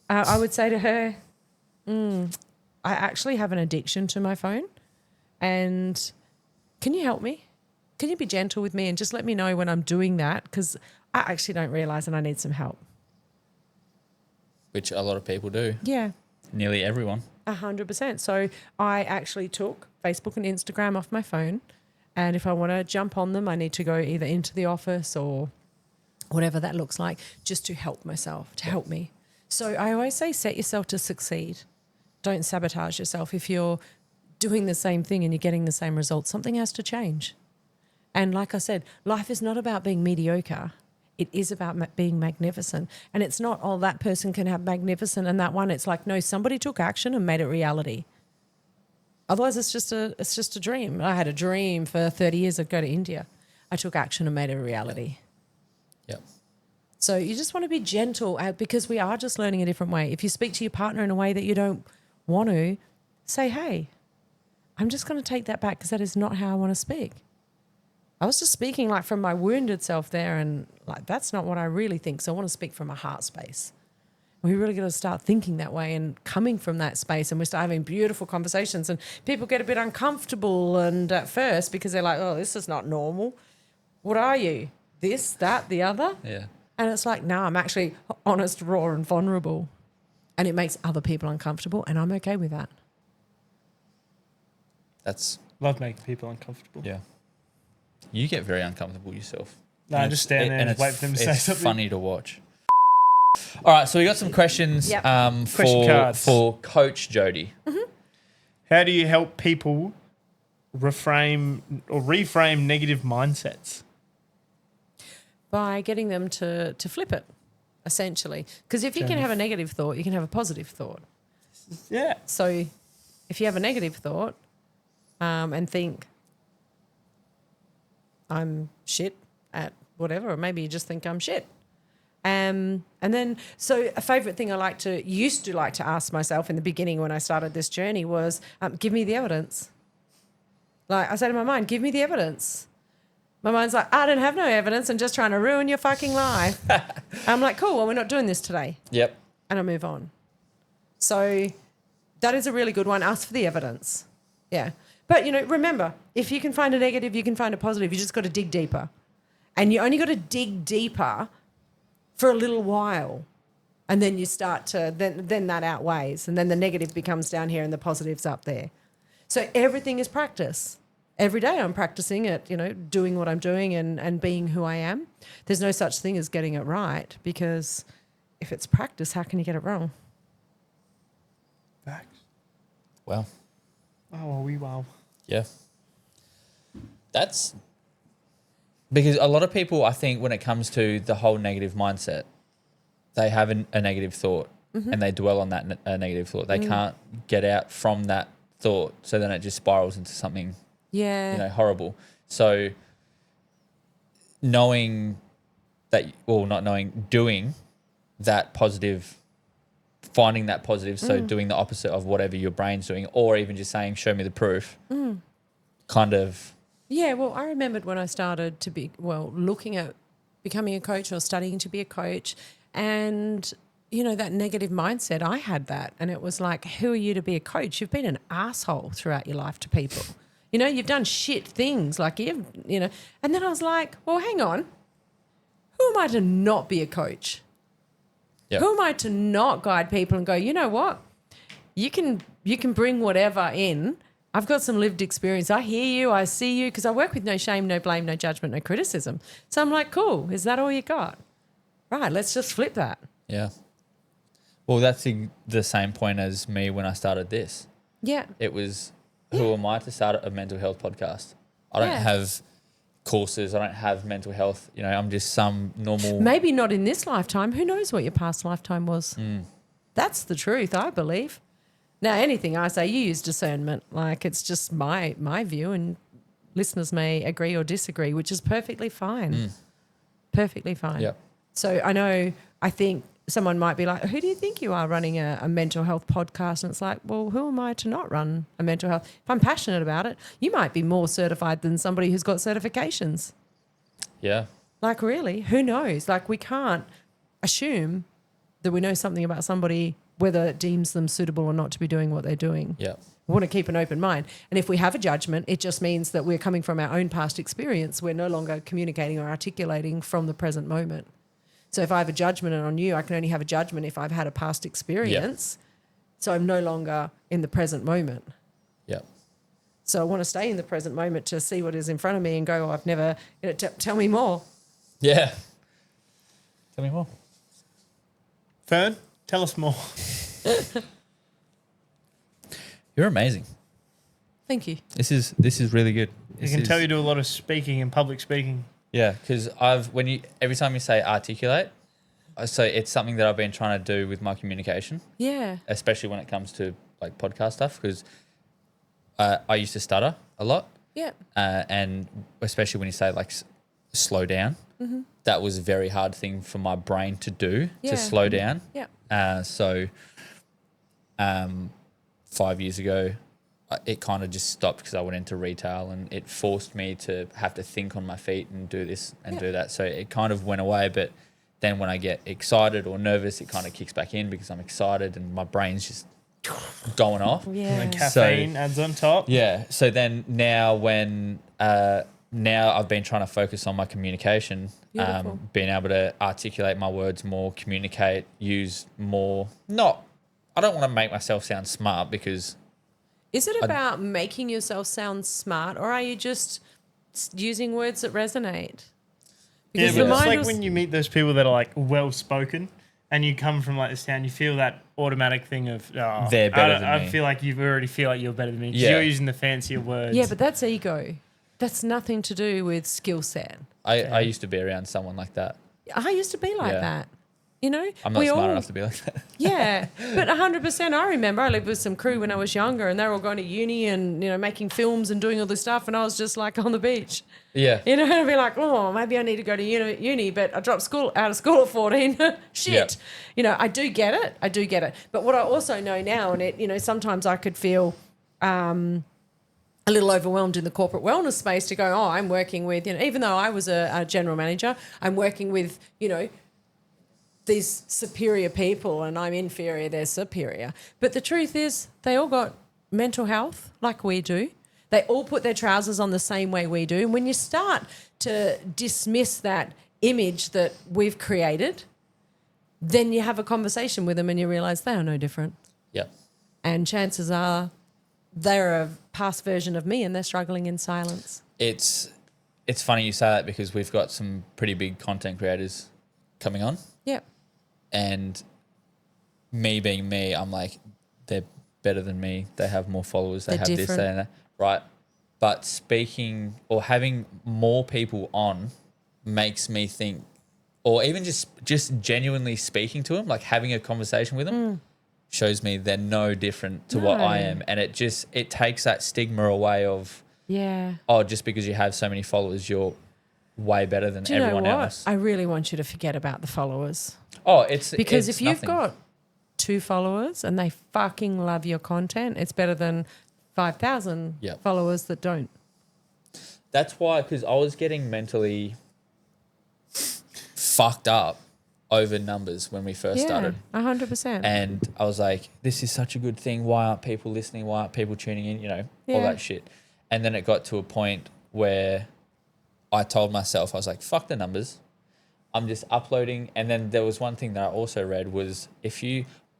I would say to her, I actually have an addiction to my phone. And can you help me? Can you be gentle with me and just let me know when I'm doing that? Because I actually don't realise that I need some help. Which a lot of people do. Yeah, Nearly everyone. 100%. So I actually took Facebook and Instagram off my phone. And if I want to jump on them, I need to go either into the office or whatever that looks like, just to help myself, to help me. So I always say set yourself to succeed. Don't sabotage yourself. If you're doing the same thing and you're getting the same results, something has to change. And like I said, life is not about being mediocre. It is about being magnificent. And it's not, oh, that person can have magnificent and that one. It's like, no, somebody took action and made it reality. Otherwise, it's just a dream. I had a dream for 30 years I'd go to India. I took action and made it a reality. Yep. So you just want to be gentle because we are just learning a different way. If you speak to your partner in a way that you don't want to, say, hey, I'm just going to take that back because that is not how I want to speak. I was just speaking like from my wounded self there and like that's not what I really think. So I want to speak from a heart space. We really got to start thinking that way and coming from that space, and we start having beautiful conversations, and people get a bit uncomfortable and at first because they're like, oh, this is not normal. What are you? This, that, the other? Yeah. And it's like, no, I'm actually honest, raw and vulnerable. And it makes other people uncomfortable, and I'm okay with that. That's, Love making people uncomfortable. yeah. You get very uncomfortable yourself. No, I And just it's- stand there and it's- wait for them to say it's something. funny to watch. All right, so we got some questions Yep. Question cards. for Coach Jodi. How do you help people reframe negative mindsets? By getting them to flip it, essentially. Because if you can have a negative thought, you can have a positive thought. Yeah. So if you have a negative thought and think, I'm shit at whatever, or maybe you just think I'm shit. And then, so a favorite thing used to like to ask myself in the beginning when I started this journey was, give me the evidence. Like I say to my mind, give me the evidence. My mind's like, I don't have no evidence. I'm just trying to ruin your fucking life. I'm like, cool, well, we're not doing this today. Yep. And I move on. So that is a really good one. Ask for the evidence. Yeah. But, remember, if you can find a negative, you can find a positive. You just got to dig deeper. And you only got to dig deeper for a little while. And then you start to, then that outweighs. And then the negative becomes down here and the positive's up there. So everything is practice. Every day I'm practicing it, doing what I'm doing and being who I am. There's no such thing as getting it right, because if it's practice, how can you get it wrong? Facts. Well. Oh, wow. Yeah. That's because a lot of people, I think, when it comes to the whole negative mindset, they have a negative thought and they dwell on that negative thought. They can't get out from that thought, so then it just spirals into something horrible. So knowing that, well, not knowing, doing that positive, finding that positive, so doing the opposite of whatever your brain's doing, or even just saying, show me the proof, kind of. Yeah, well, I remembered when I started to be, looking at becoming a coach or studying to be a coach, and that negative mindset, I had that. And it was like, who are you to be a coach? You've been an asshole throughout your life to people. You've done shit things and then I was like, well, hang on. Who am I to not be a coach? Yep. Who am I to not guide people and go, you know what? You can bring whatever in. I've got some lived experience. I hear you. I see you, because I work with no shame, no blame, no judgment, no criticism. So I'm like, cool. Is that all you got? Right. Let's just flip that. Yeah. Well, that's the same point as me when I started this. Yeah. It was, who am I to start a mental health podcast? I don't have courses. I don't have mental health. I'm just some normal. Maybe not in this lifetime. Who knows what your past lifetime was? That's the truth, I believe. Now, anything I say, you use discernment. Like, it's just my view, and listeners may agree or disagree, which is perfectly fine. Perfectly fine. Yep. So I think someone might be like, who do you think you are running a mental health podcast? And it's like, well, who am I to not run a mental health? If I'm passionate about it, you might be more certified than somebody who's got certifications. Yeah. Like, really, who knows? Like, we can't assume that we know something about somebody, whether it deems them suitable or not to be doing what they're doing. Yeah. We want to keep an open mind. And if we have a judgment, it just means that we're coming from our own past experience. We're no longer communicating or articulating from the present moment. So if I have a judgment on you, I can only have a judgment if I've had a past experience. Yeah. So I'm no longer in the present moment. Yeah. So I want to stay in the present moment to see what is in front of me and go, I've never, tell me more. Yeah. Tell me more. Fern, tell us more. You're amazing. Thank you. This is really good. I can tell you do a lot of speaking and public speaking. Yeah, because every time you say articulate, so it's something that I've been trying to do with my communication. Yeah. Especially when it comes to like podcast stuff, because I used to stutter a lot. Yeah. And especially when you say like slow down, that was a very hard thing for my brain to do, to slow down. Yeah. So 5 years ago, it kind of just stopped because I went into retail, and it forced me to have to think on my feet and do this and do that. So it kind of went away. But then when I get excited or nervous, it kind of kicks back in because I'm excited and my brain's just going off. Yeah. And then caffeine adds on top. Yeah. So then now now I've been trying to focus on my communication, being able to articulate my words more, communicate, use more. I don't want to make myself sound smart, because... Is it about making yourself sound smart, or are you just using words that resonate? Because it's like when you meet those people that are like well-spoken and you come from like this town, you feel that automatic thing of, they're better than me. I feel like you already feel like you're better than me because Yeah. you're using the fancier words. Yeah, but that's ego. That's nothing to do with skill set. I used to be around someone like that. I used to be like Yeah. that. You know, I'm not smart enough to be like that. Yeah, but 100%. I remember I lived with some crew when I was younger, and they were all going to uni and making films and doing all this stuff, and I was just like on the beach. Yeah. I'd be like, oh, maybe I need to go to uni, but I dropped out of school at 14. Shit. Yeah. I do get it. But what I also know now, and sometimes I could feel a little overwhelmed in the corporate wellness space to go, oh, I'm working with, even though I was a general manager, I'm working with, these superior people, and I'm inferior, they're superior. But the truth is they all got mental health like we do. They all put their trousers on the same way we do. And when you start to dismiss that image that we've created, then you have a conversation with them and you realise they are no different. Yeah. And chances are they're a past version of me and they're struggling in silence. It's funny you say that because we've got some pretty big content creators coming on. Yep. And me being me, I'm like, they're better than me. They have more followers. They They're have different. this, that, and that. Right. But speaking or having more people on makes me think, or even just genuinely speaking to them, like having a conversation with them, shows me they're no different to what I am. And it takes that stigma away of, just because you have so many followers, you're way better than Do you everyone know what? else. I really want you to forget about the followers. Oh, Because it's if you've nothing. got 2 followers and they fucking love your content, it's better than 5,000 Yep. followers that don't. That's why, because I was getting mentally fucked up over numbers when we first started. 100%. And I was like, this is such a good thing. Why aren't people listening? Why aren't people tuning in? All Yeah. that shit. And then it got to a point where I told myself, I was like, fuck the numbers. I'm just uploading. And then there was one thing that I also read was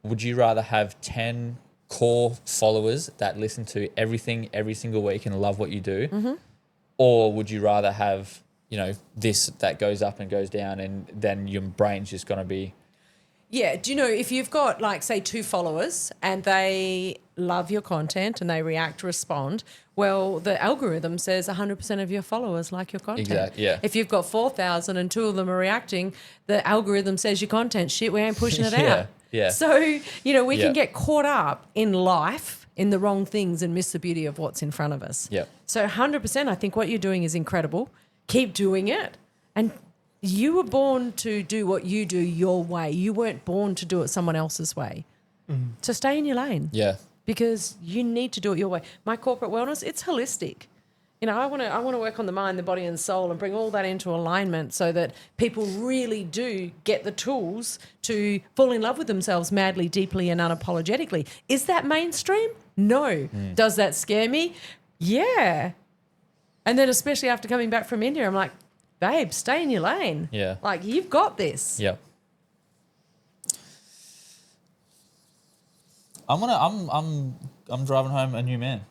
would you rather have 10 core followers that listen to everything every single week and love what you do? Or would you rather have, this that goes up and goes down and then your brain's just going to be... Yeah. Do you know, if you've got, like, say, 2 followers and they love your content and they react, respond, well, the algorithm says 100% of your followers like your content. Exactly, yeah. If you've got 4,000 and 2 of them are reacting, the algorithm says your content, shit, we ain't pushing it out. Yeah. So, we can get caught up in life, in the wrong things and miss the beauty of what's in front of us. Yeah. So 100%, I think what you're doing is incredible. Keep doing it. And you were born to do what you do your way. You weren't born to do it someone else's way. So stay in your lane. Yeah. Because you need to do it your way. My corporate wellness, it's holistic. I want to work on the mind, the body and soul and bring all that into alignment so that people really do get the tools to fall in love with themselves madly, deeply and unapologetically. Is that mainstream? No. Does that scare me? Yeah. And then especially after coming back from India, I'm like, babe, stay in your lane. Yeah. Like, you've got this. Yeah. I'm driving home a new man.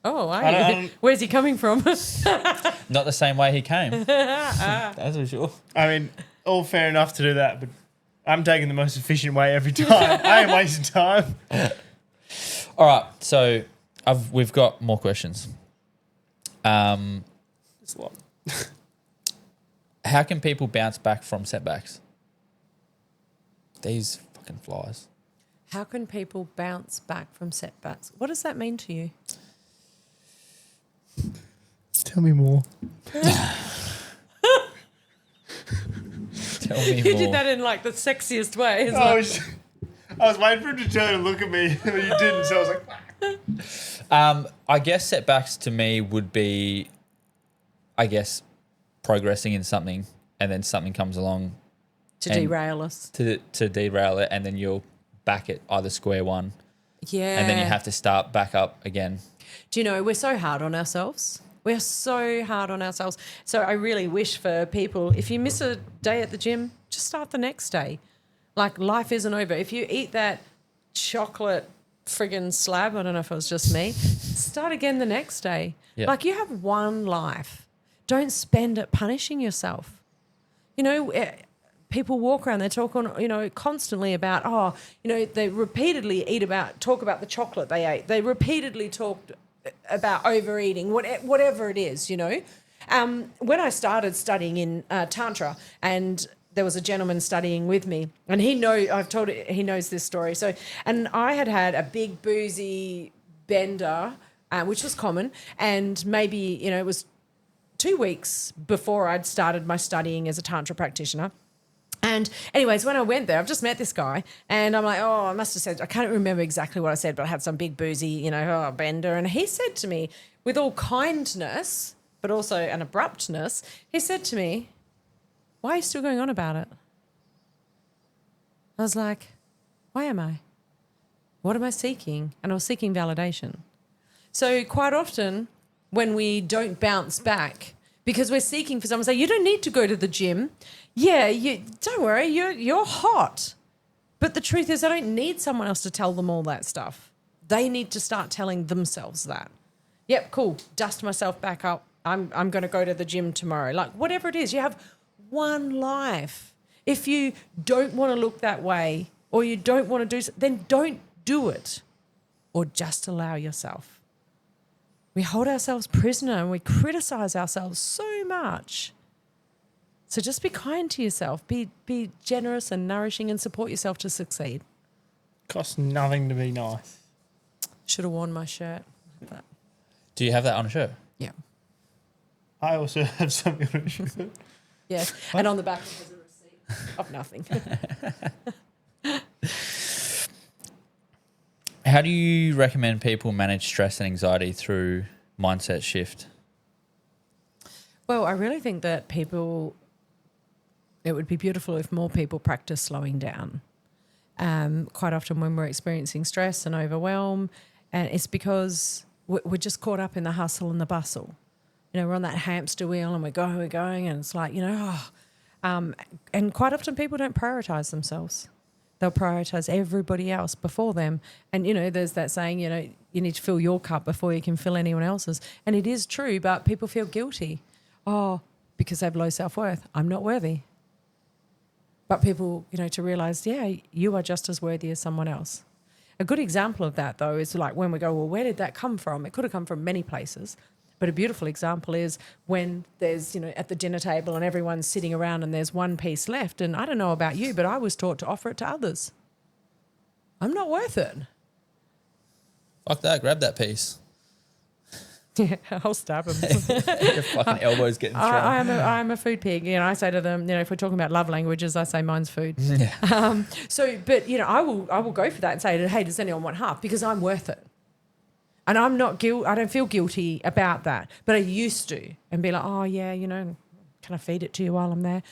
Oh, I don't- where's he coming from? Not the same way he came. That's for sure. I mean, all fair enough to do that, but I'm taking the most efficient way every time. I ain't wasting time. All right, so we've got more questions. It's a lot. How can people bounce back from setbacks? These fucking flies. How can people bounce back from setbacks? What does that mean to you? Tell me more. Tell me You more. did that in like the sexiest way. It's I like, was waiting for him to turn and look at me, but you didn't, so I was like, I guess setbacks to me would be, progressing in something and then something comes along to and- derail us. to derail it and then you're back at either square one Yeah. and then you have to start back up again. Do you know, we're so hard on ourselves. We're so hard on ourselves. So I really wish for people, if you miss a day at the gym, just start the next day. Like, life isn't over. If you eat that chocolate friggin' slab, I don't know if it was just me, start again the next day. Yeah. Like, you have one life. Don't spend it punishing yourself. People walk around, they're talking, constantly about, they repeatedly talk about the chocolate they ate. They repeatedly talked about overeating, whatever it is, When I started studying in Tantra, and there was a gentleman studying with me, and he knows this story. So, and I had a big boozy bender, which was common, and maybe, it was 2 weeks before I'd started my studying as a Tantra practitioner. And anyways, when I went there, I've just met this guy, and I'm like, oh, I must have said, I can't remember exactly what I said, but I had some big boozy, bender. And he said to me, with all kindness, but also an abruptness, he said to me, why are you still going on about it? I was like, why am I? What am I seeking? And I was seeking validation. So quite often when we don't bounce back because we're seeking for someone to say, you don't need to go to the gym. Yeah, don't worry, you're hot. But the truth is I don't need someone else to tell them all that stuff. They need to start telling themselves that. Yep, cool, dust myself back up. I'm going to go to the gym tomorrow. Like whatever it is, you have one life. If you don't want to look that way or you don't want to do so, then don't do it or just allow yourself. We hold ourselves prisoner and we criticize ourselves so much. So just be kind to yourself. Be generous and nourishing and support yourself to succeed. Costs nothing to be nice. Should have worn my shirt. But Do you have that on a shirt? yeah. I also have something on a shirt. Yeah. And on the back there's a receipt of nothing. How do you recommend people manage stress and anxiety through mindset shift? Well, I really think that it would be beautiful if more people practice slowing down. Quite often when we're experiencing stress and overwhelm, and it's because we're just caught up in the hustle and the bustle. We're on that hamster wheel and we're going, and it's like, and quite often people don't prioritize themselves. They'll prioritize everybody else before them. And, there's that saying, you need to fill your cup before you can fill anyone else's. And it is true, but people feel guilty. Oh, because they have low self-worth. I'm not worthy. But people, to realise, yeah, you are just as worthy as someone else. A good example of that, though, is like when we go, well, where did that come from? It could have come from many places. But a beautiful example is when there's, at the dinner table and everyone's sitting around and there's one piece left. And I don't know about you, but I was taught to offer it to others. I'm not worth it. Fuck that, grab that piece. Yeah, I'll stab them. Your fucking elbow's getting thrown. I'm a food pig. I say to them, if we're talking about love languages, I say mine's food. Yeah. But I will go for that and say, hey, does anyone want half? Because I'm worth it. And I don't feel guilty about that. But I used to and be like, oh, yeah, can I feed it to you while I'm there?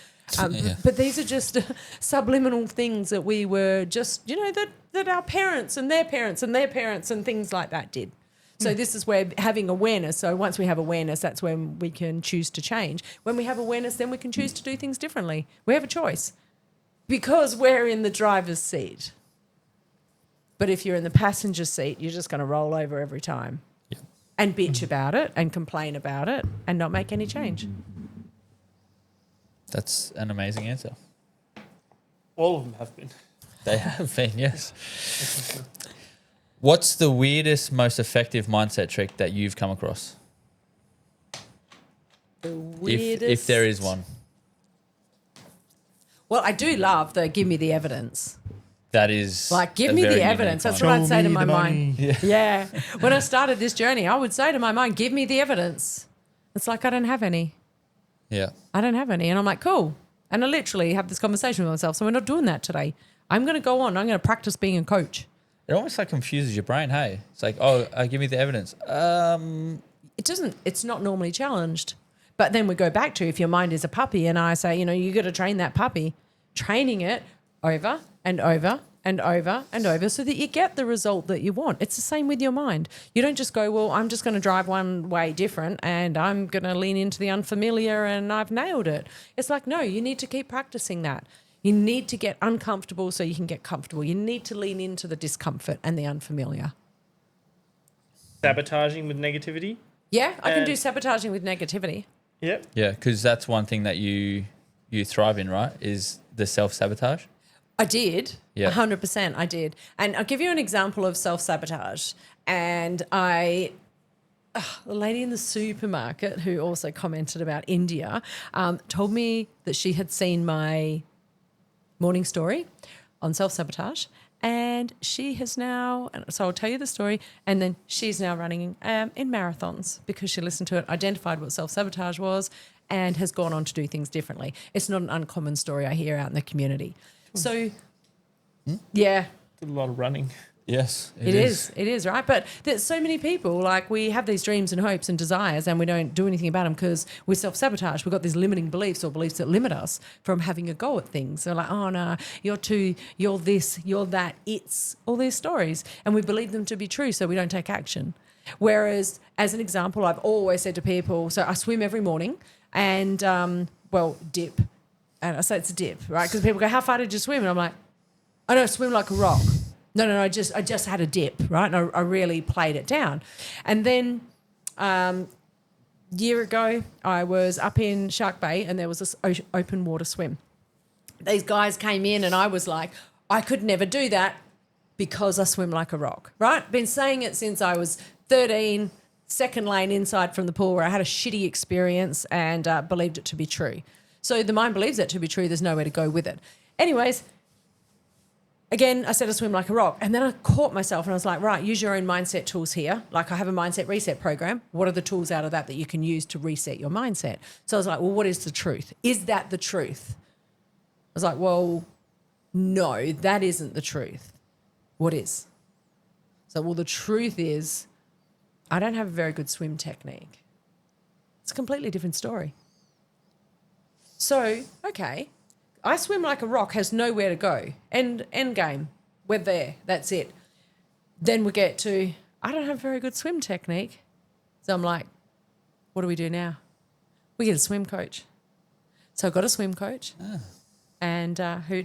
Yeah. But these are just subliminal things that we were just, that our parents and their parents and their parents and things like that did. So this is where having awareness. So once we have awareness, that's when we can choose to change. When we have awareness, then we can choose to do things differently. We have a choice because we're in the driver's seat. But if you're in the passenger seat, you're just going to roll over every time and bitch about it and complain about it and not make any change. That's an amazing answer. All of them have been. They have been, yes. What's the weirdest, most effective mindset trick that you've come across? The weirdest. If there is one. Well, I do love the give me the evidence. That is Like, give a me very the unique evidence. That's one. what I'd say to me my the mind. money. Yeah. When I started this journey, I would say to my mind, give me the evidence. It's like, I don't have any. Yeah. I don't have any. And I'm like, cool. And I literally have this conversation with myself. So we're not doing that today. I'm going to go on. I'm going to practice being a coach. It almost like confuses your brain, hey? It's like, give me the evidence. It doesn't, it's not normally challenged. But then we go back to if your mind is a puppy and I say, you got to train that puppy, training it over and over and over and over so that you get the result that you want. It's the same with your mind. You don't just go, well, I'm just going to drive one way different and I'm going to lean into the unfamiliar and I've nailed it. It's like, no, you need to keep practicing that. You need to get uncomfortable so you can get comfortable. You need to lean into the discomfort and the unfamiliar. Sabotaging with negativity. Yeah, I can do sabotaging with negativity. Yep. Yeah, because that's one thing that you thrive in, right? Is the self-sabotage. I did. Yeah. 100% I did. And I'll give you an example of self-sabotage. And the lady in the supermarket who also commented about India told me that she had seen my morning story on self-sabotage. And she has now, so I'll tell you the story, and then she's now running in marathons because she listened to it, identified what self-sabotage was, and has gone on to do things differently. It's not an uncommon story I hear out in the community. So, yeah. Did a lot of running. Yes, It is, right? But there's so many people, like we have these dreams and hopes and desires and we don't do anything about them because we self-sabotage. We've got these limiting beliefs or beliefs that limit us from having a go at things. They're like, oh, no, you're this, you're that, it's all these stories. And we believe them to be true, so we don't take action. Whereas, as an example, I've always said to people, so I swim every morning and, dip. And I say it's a dip, right? Because people go, how far did you swim? And I'm like, I don't swim like a rock. No, I just had a dip, right? And I really played it down. And then year ago, I was up in Shark Bay and there was this open water swim. These guys came in and I was like, I could never do that because I swim like a rock, right? Been saying it since I was 13, second lane inside from the pool where I had a shitty experience and believed it to be true. So the mind believes it to be true. There's nowhere to go with it. Anyways, again, I said I swim like a rock. And then I caught myself and I was like, right, use your own mindset tools here. Like I have a mindset reset program. What are the tools out of that you can use to reset your mindset? So I was like, well, what is the truth? Is that the truth? I was like, well, no, that isn't the truth. What is? So, well, the truth is I don't have a very good swim technique. It's a completely different story. So, okay. I swim like a rock has nowhere to go. End game. We're there. That's it. Then we get to, I don't have a very good swim technique. So I'm like, what do we do now? We get a swim coach. So I got a swim coach and who,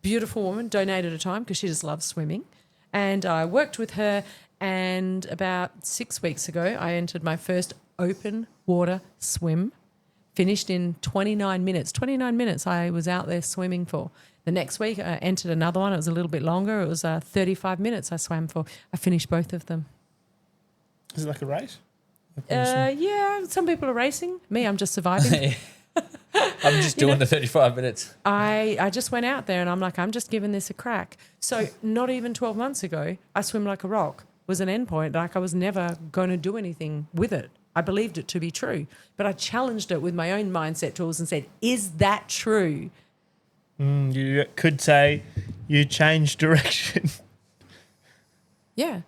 beautiful woman, donated her time because she just loves swimming. And I worked with her and about 6 weeks ago, I entered my first open water swim. Finished in 29 minutes. 29 minutes I was out there swimming for. The next week I entered another one. It was a little bit longer. It was 35 minutes I swam for. I finished both of them. Is it like a race? Yeah, some people are racing. Me, I'm just surviving. I'm just doing the 35 minutes. I just went out there and I'm like, I'm just giving this a crack. So not even 12 months ago, I swim like a rock was an endpoint. Like I was never going to do anything with it. I believed it to be true, but I challenged it with my own mindset tools and said, is that true? You could say you changed direction. Yeah,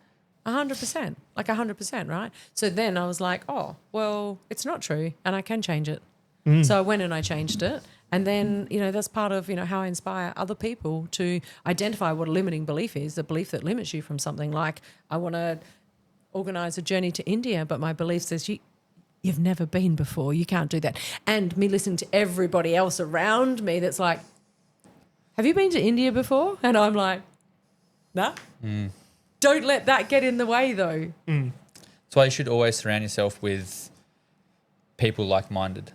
100%, like 100%, right? So then I was like, oh, well, it's not true and I can change it. So I went and I changed it. And then, that's part of, how I inspire other people to identify what a limiting belief is, a belief that limits you from something. Like I want to organise a journey to India, but my belief says you've never been before. You can't do that. And me listening to everybody else around me that's like, have you been to India before? And I'm like, nah. Don't let that get in the way though. That's why you should always surround yourself with people like-minded.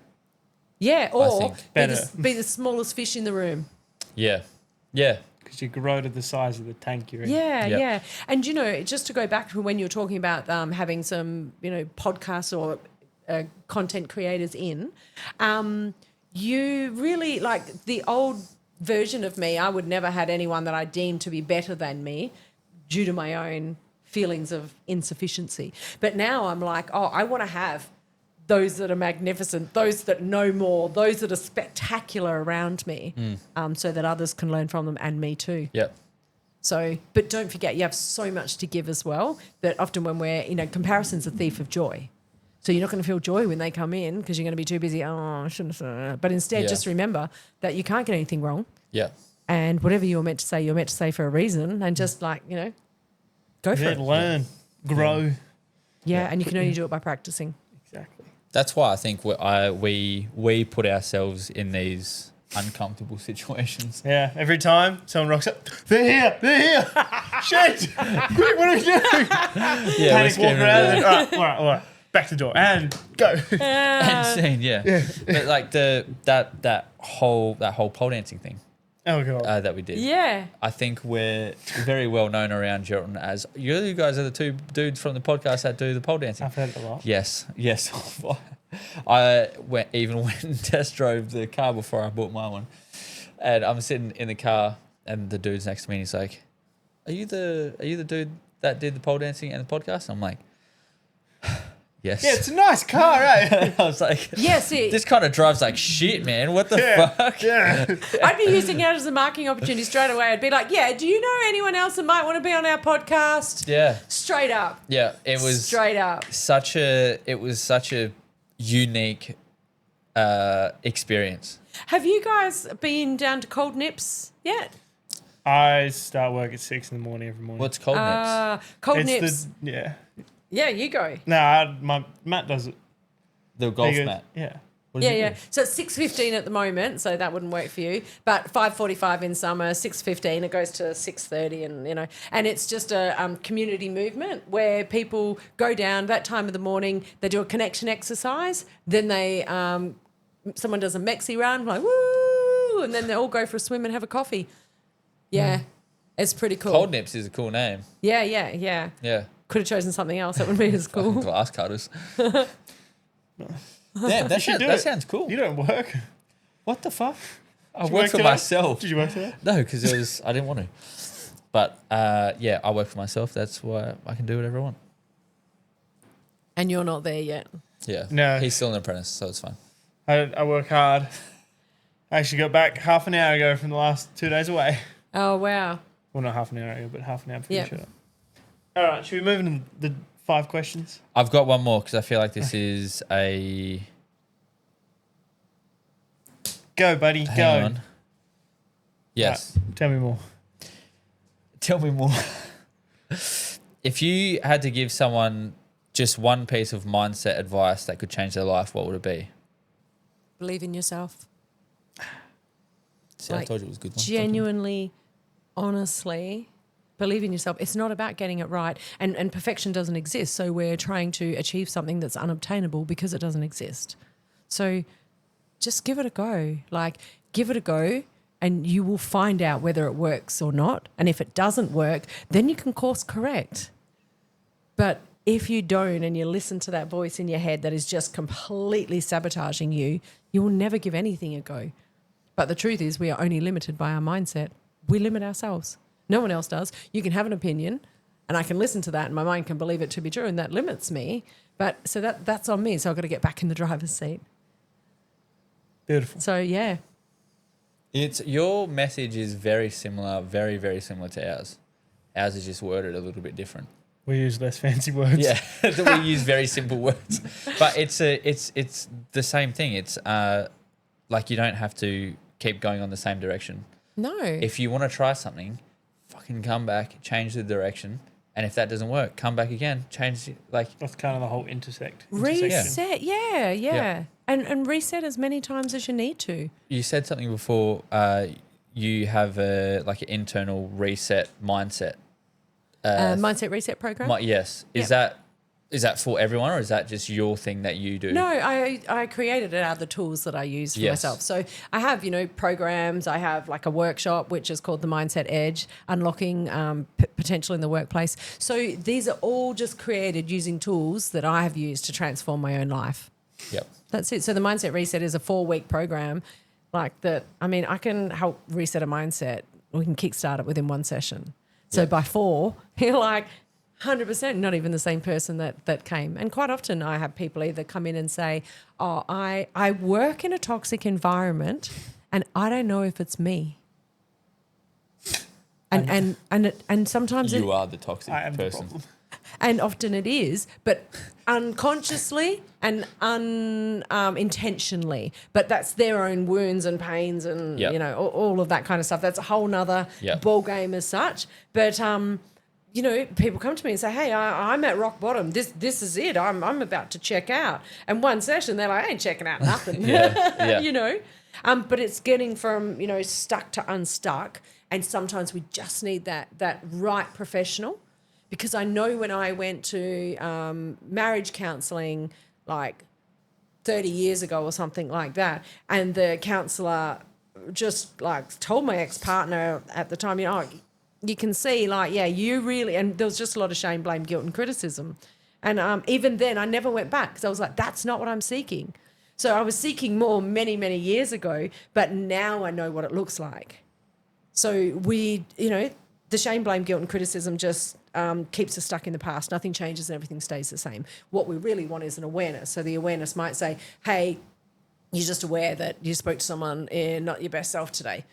Yeah, or think. be the smallest fish in the room. Yeah. Because you grow to the size of the tank you're in. Yeah. And, just to go back to when you were talking about having some, podcasts or content creators in, you really, like the old version of me, I would never had anyone that I deemed to be better than me due to my own feelings of insufficiency. But now I'm like, oh, I want to have those that are magnificent, those that know more, those that are spectacular around me, so that others can learn from them and me too. Yep. So, but don't forget, you have so much to give as well that often when we're, comparison's a thief of joy. So you're not going to feel joy when they come in because you're going to be too busy, I shouldn't have. But instead, just remember that you can't get anything wrong. Yeah. And whatever you're meant to say for a reason and just go for it. Learn, grow. Yeah, and you can only do it by practicing. Exactly. That's why I think we put ourselves in these uncomfortable situations. Yeah, every time someone rocks up, they're here. Shit! Quick, what are we doing? Panic, walk around. All right. Back to the door and go. And scene, yeah. But like that whole pole dancing thing. Oh god. That we did. Yeah. I think we're very well known around Geraldton as you guys are the two dudes from the podcast that do the pole dancing. I've heard it a lot. Yes. I went and test drove the car before I bought my one. And I'm sitting in the car, and the dude's next to me, and he's like, "Are you the dude that did the pole dancing and the podcast?" I'm like, "Yes." Yeah, it's a nice car, right? I was like, Yes, this kind of drives like shit, man. What the fuck? Yeah. I'd be using it as a marketing opportunity straight away. I'd be like, yeah, do you know anyone else that might want to be on our podcast? Yeah. Straight up. Yeah. It was Straight up. such a unique experience. Have you guys been down to Cold Nips yet? I start work at 6 in the morning every morning. What's Cold Nips? Cold Nips. Yeah. Yeah, you go. No, Matt does it. The golf He goes- mat. Yeah. What does Yeah, it yeah. do? So it's 6:15 at the moment, so that wouldn't work for you. But 5:45 in summer, 6:15 it goes to 6:30, and it's just a community movement where people go down that time of the morning. They do a connection exercise, then they someone does a Mexi run, like woo, and then they all go for a swim and have a coffee. Yeah, it's pretty cool. Cold Nips is a cool name. Yeah. Yeah. Could have chosen something else. That would be as Fucking cool. glass cutters. Damn, that sounds cool. You don't work. What the fuck? I Did you work work for today? myself. Did you work today? No, because I didn't want to. But yeah, I work for myself. That's why I can do whatever I want. And you're not there yet. Yeah. No. He's still an apprentice, so it's fine. I work hard. I actually got back half an hour ago from the last 2 days away. Oh wow. Well, not half an hour ago, but half an hour before Yeah. you showed up. All right, should we move into the 5 questions? I've got one more because I feel like this is a. Go, buddy, Hang go. on. Yes. Right, tell me more. Tell me more. If you had to give someone just one piece of mindset advice that could change their life, what would it be? Believe in yourself. See, I Like, told you it was a good one. Genuinely, honestly, believe in yourself. It's not about getting it right. And perfection doesn't exist. So we're trying to achieve something that's unobtainable because it doesn't exist. So just give it a go. Like, give it a go and you will find out whether it works or not. And if it doesn't work, then you can course correct. But if you don't and you listen to that voice in your head that is just completely sabotaging you, you will never give anything a go. But the truth is we are only limited by our mindset. We limit ourselves. No one else does. You can have an opinion and I can listen to that and my mind can believe it to be true and that limits me. But so that's on me. So I've got to get back in the driver's seat. Beautiful. So, yeah. Your message is very similar, very, very similar to ours. Ours is just worded a little bit different. We use less fancy words. Yeah, we use very simple words, but it's the same thing. It's like you don't have to keep going on the same direction. No. If you want to try something, fucking come back, change the direction, and if that doesn't work, come back again, change it. Like That's kind of the whole intersection. Reset. Yeah. Yeah. And reset as many times as you need to. you said something before, you have an internal reset mindset. Mindset reset program. Yes, is that for everyone, or is that just your thing that you do? No, I created it out of the tools that I use for Yes. myself. So I have, programs. I have like a workshop, which is called the Mindset Edge, unlocking potential in the workplace. So these are all just created using tools that I have used to transform my own life. Yep. That's it. So the Mindset Reset is a 4-week program like that. I mean, I can help reset a mindset. We can kickstart it within 1 session. So Yeah. by 4, you're like 100% not even the same person that came. And quite often I have people either come in and say, oh, I work in a toxic environment and I don't know if it's me. And sometimes You are the toxic I am the person. problem. and often it is, but unconsciously and unintentionally. But that's their own wounds and pains and, Yep. all of that kind of stuff. That's a whole nother Yep. ball game as such. But, people come to me and say, hey, I'm at rock bottom. This is it. I'm about to check out. And 1 session, they're like, I ain't checking out nothing. Yeah. But it's getting from, stuck to unstuck. And sometimes we just need that right professional. Because I know when I went to marriage counselling like 30 years ago or something like that, and the counsellor just like told my ex-partner at the time, you can see you really, and there was just a lot of shame, blame, guilt and criticism. And even then I never went back because I was like, that's not what I'm seeking. So I was seeking more many, many years ago, but now I know what it looks like. So we, the shame, blame, guilt and criticism just keeps us stuck in the past. Nothing changes and everything stays the same. What we really want is an awareness. So the awareness might say, hey, you're just aware that you spoke to someone in not your best self today.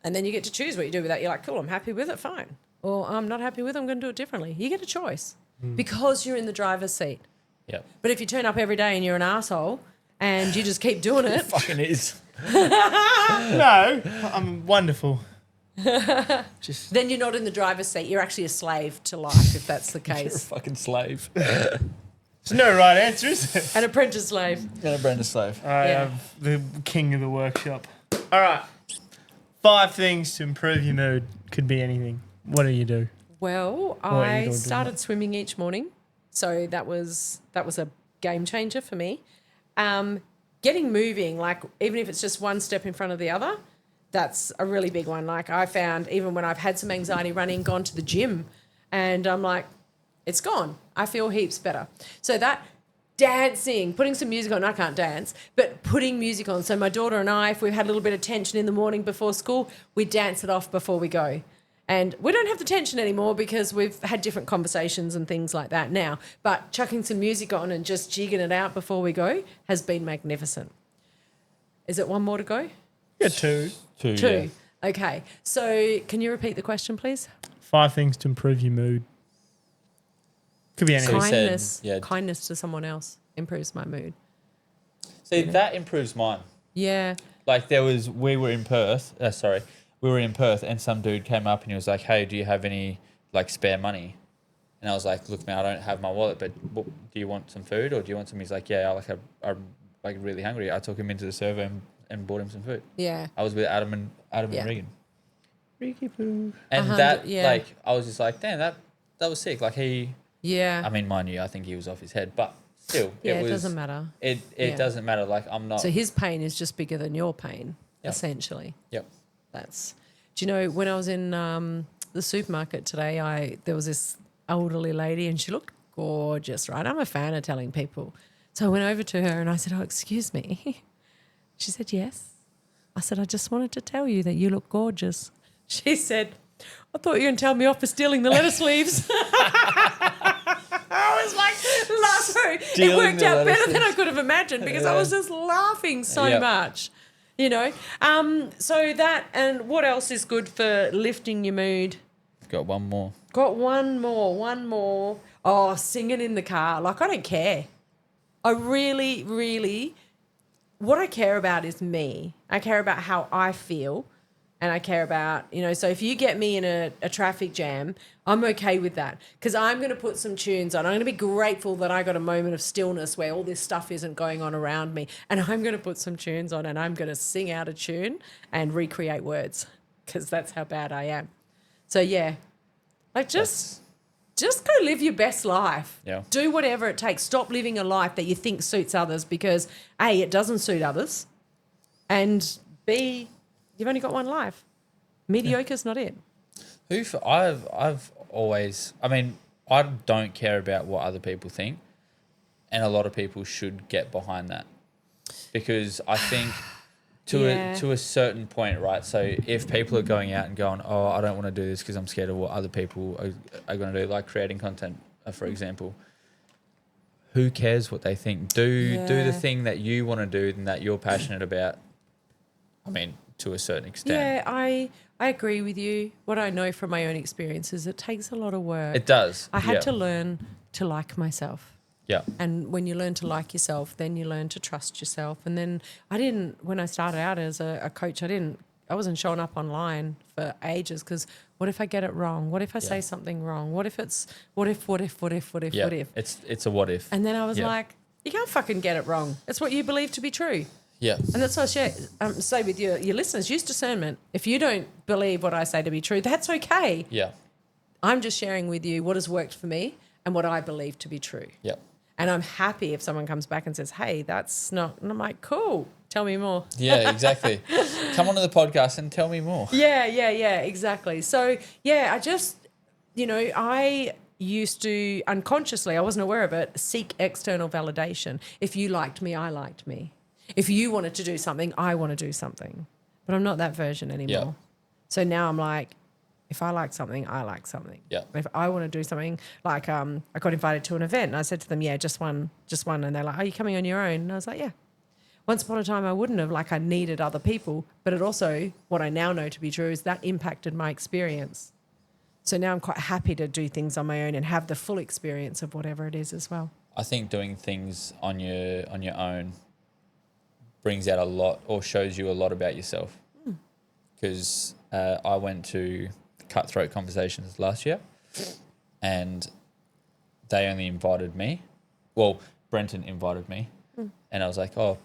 And then you get to choose what you do with that. You're like, cool, I'm happy with it, fine. Or I'm not happy with it, I'm going to do it differently. You get a choice because you're in the driver's seat. Yep. But if you turn up every day and you're an asshole and you just keep doing it. Fucking is. No, I'm wonderful. Then you're not in the driver's seat. You're actually a slave to life, if that's the You're a case. fucking slave. There's no right answer, is there? An apprentice slave. And a Brenda slave. I Yeah. am the king of the workshop. All right. 5 things to improve your mood. Could be anything. What do you do? Well, What are you I doing? started swimming each morning, so that was a game changer for me. Getting moving, like even if it's just one step in front of the other, that's a really big one. Like I found even when I've had some anxiety running, gone to the gym, and I'm like, it's gone. I feel heaps better. So that dancing, putting some music on, I can't dance, but putting music on. So my daughter and I, if we've had a little bit of tension in the morning before school, we dance it off before we go. And we don't have the tension anymore because we've had different conversations and things like that now. But chucking some music on and just jigging it out before we go has been magnificent. Is it one more to go? Yeah, 2. Two. Two. Okay. So can you repeat the question, please? 5 things to improve your mood. Could be anything. So- said, Kindness. yeah. Kindness to someone else improves my mood. See, that improves mine. Yeah. Like we were in Perth and some dude came up and he was like, hey, do you have any like spare money? And I was like, look, man, I don't have my wallet, but do you want some food or do you want some? He's like, yeah, I'm like really hungry. I took him into the server and bought him some food. Yeah. I was with Adam and Yeah. Regan. Ricky Poo. And 100, that, yeah. like, I was just like, damn, that was sick. Like Yeah. I mean, mind you, I think he was off his head, but still, Yeah, it it was, doesn't matter. It Yeah. doesn't matter. Like, I'm not. So his pain is just bigger than your pain, Yep. essentially. Yep. Do you know, when I was in the supermarket today, there was this elderly lady and she looked gorgeous, right? I'm a fan of telling people. So I went over to her and I said, oh, excuse me. She said, yes. I said, I just wanted to tell you that you look gorgeous. She said, I thought you were going to tell me off for stealing the lettuce leaves. I was like, laughing. It Stealing worked the out lettuce better than I leaves. could have imagined because I was just laughing so Yep. much, So that, and what else is good for lifting your mood? Got one more. Got one more. Oh, singing in the car. Like, I don't care. I really, really, what I care about is me. I care about how I feel. And I care about, so if you get me in a traffic jam, I'm okay with that because I'm going to put some tunes on. I'm going to be grateful that I got a moment of stillness where all this stuff isn't going on around me. And I'm going to put some tunes on and I'm going to sing out a tune and recreate words because that's how bad I am. So, yeah, like just go live your best life. Yeah. Do whatever it takes. Stop living a life that you think suits others because, A, it doesn't suit others, and B, you've only got one life. Mediocre's not it. I've always, I mean, I don't care about what other people think, and a lot of people should get behind that because I think to a certain point, right? So if people are going out and going, oh, I don't want to do this because I'm scared of what other people are going to do, like creating content, for example. Who cares what they think? Do the thing that you want to do and that you're passionate about. I mean, to a certain extent. Yeah, I agree with you. What I know from my own experiences, it takes a lot of work. It does. I had to learn to like myself. Yeah. And when you learn to like yourself, then you learn to trust yourself. And then when I started out as a coach, I wasn't showing up online for ages because what if I get it wrong? What if I say something wrong? What if? Yeah. It's a what if. And then I was like, you can't fucking get it wrong. It's what you believe to be true. Yeah. And that's what I say with your listeners, use discernment. If you don't believe what I say to be true, that's okay. Yeah. I'm just sharing with you what has worked for me and what I believe to be true. Yeah. And I'm happy if someone comes back and says, hey, that's not, and I'm like, cool, tell me more. Yeah, exactly. Come on to the podcast and tell me more. Yeah, exactly. So, yeah, I just, used to unconsciously, I wasn't aware of it, seek external validation. If you liked me, I liked me. If you wanted to do something, I want to do something. But I'm not that version anymore. Yeah. So now I'm like, if I like something, I like something. Yeah. If I want to do something, like I got invited to an event and I said to them, yeah, just one. And they're like, are you coming on your own? And I was like, yeah. Once upon a time, I wouldn't have, like I needed other people. But it also, what I now know to be true is that impacted my experience. So now I'm quite happy to do things on my own and have the full experience of whatever it is as well. I think doing things on your own brings out a lot or shows you a lot about yourself. Because I went to Cutthroat Conversations last year and they only invited me. Well, Brenton invited me and I was like, oh,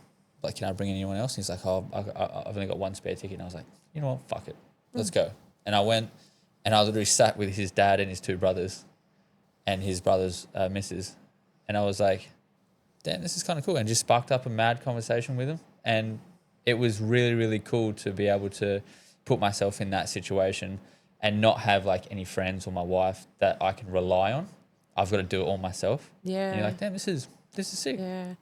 like, can I bring anyone else? And he's like, oh, I've only got one spare ticket. And I was like, you know what, fuck it, let's go. And I went and I was literally sat with his dad and his two brothers and his brother's missus. And I was like, damn, this is kind of cool. And just sparked up a mad conversation with him. And it was really, really cool to be able to put myself in that situation and not have like any friends or my wife that I can rely on. I've got to do it all myself. Yeah. And you're like, damn, this is sick. Yeah.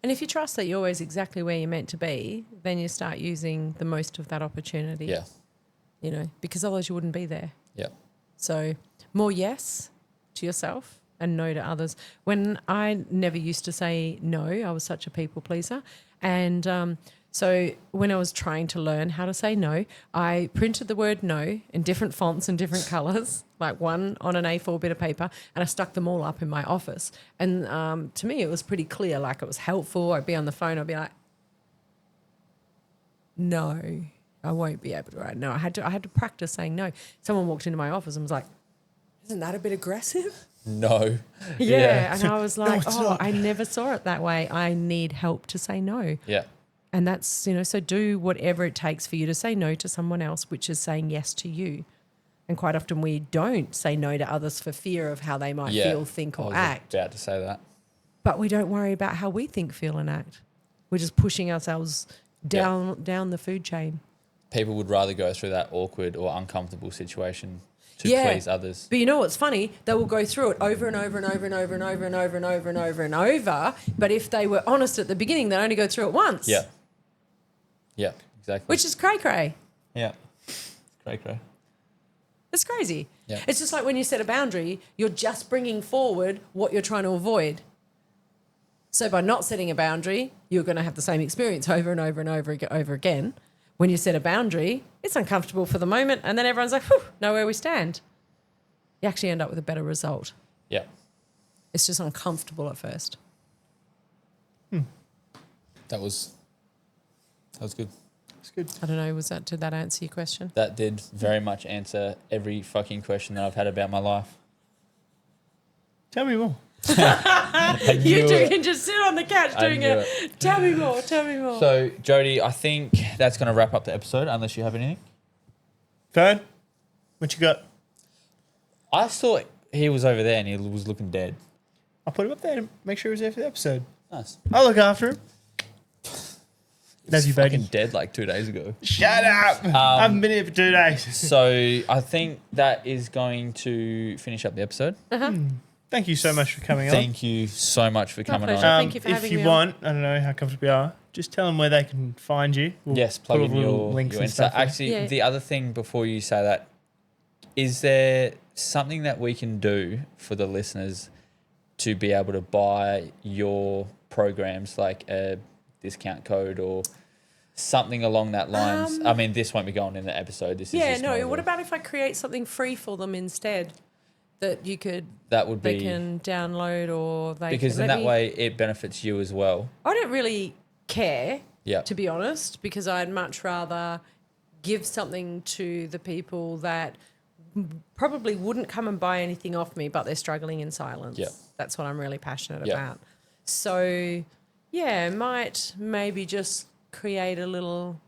And if you trust that you're always exactly where you're meant to be, then you start using the most of that opportunity. Yeah. You know, because otherwise you wouldn't be there. Yeah. So more yes to yourself and no to others. When I never used to say no, I was such a people pleaser. And so when I was trying to learn how to say no, I printed the word no in different fonts and different colours, like one on an A4 bit of paper, and I stuck them all up in my office. And to me, it was pretty clear, like it was helpful. I'd be on the phone, I'd be like, no, I won't be able to write no. I had to practice saying no. Someone walked into my office and was like, isn't that a bit aggressive? No. Yeah. And I was like, it's oh, not. I never saw it that way. I need help to say no. Yeah. And that's, you know, so do whatever it takes for you to say no to someone else, which is saying yes to you. And quite often we don't say no to others for fear of how they might Yeah. feel, think, I or was act. about to say that. But we don't worry about how we think, feel, and act. We're just pushing ourselves down the food chain. People would rather go through that awkward or uncomfortable situation to Yeah. please others. But you know what's funny? They will go through it over and over and over and over and over and over and over and over and over. But if they were honest at the beginning, they'd only go through it once. Yeah. Yeah, exactly. Which is cray-cray. Yeah. Cray. It's crazy. Yeah. It's just like when you set a boundary, you're just bringing forward what you're trying to avoid. So by not setting a boundary, you're going to have the same experience over and over and over again. When you set a boundary, it's uncomfortable for the moment, and then everyone's like, whew, know where we stand. You actually end up with a better result. Yeah. It's just uncomfortable at first. That was good. It's good. I don't know, did that answer your question? That did very much answer every fucking question that I've had about my life. Tell me more. You two can just sit on the couch doing knew it. Tell me more. So, Jodi, I think that's going to wrap up the episode, unless you have anything. Fern, what you got? I thought he was over there and he was looking dead. I'll put him up there to make sure he was there for the episode. Nice. I'll look after him. Love you, Fucking buddy. dead like 2 days ago. Shut up. I haven't been here for 2 days. So, I think that is going to finish up the episode. Thank you so much for coming on. Thank you so much for coming pleasure. on. Thank you for if having you me on. want, I don't know how comfortable you are, just tell them where they can find you. We'll Yes, put plug all in the little your links and Insta. stuff. Actually, Yeah. the other thing before you say that, is there something that we can do for the listeners to be able to buy your programs, like a discount code or something along that lines? I mean, this won't be going in the episode. This is Yeah, just more no. of What a- about if I create something free for them instead that you could that would they be can download or they because can in let that me- way it benefits you as well. I don't really care, Yeah. to be honest, because I'd much rather give something to the people that probably wouldn't come and buy anything off me, but they're struggling in silence. Yeah. That's what I'm really passionate Yeah. about. So, yeah, might maybe just create a little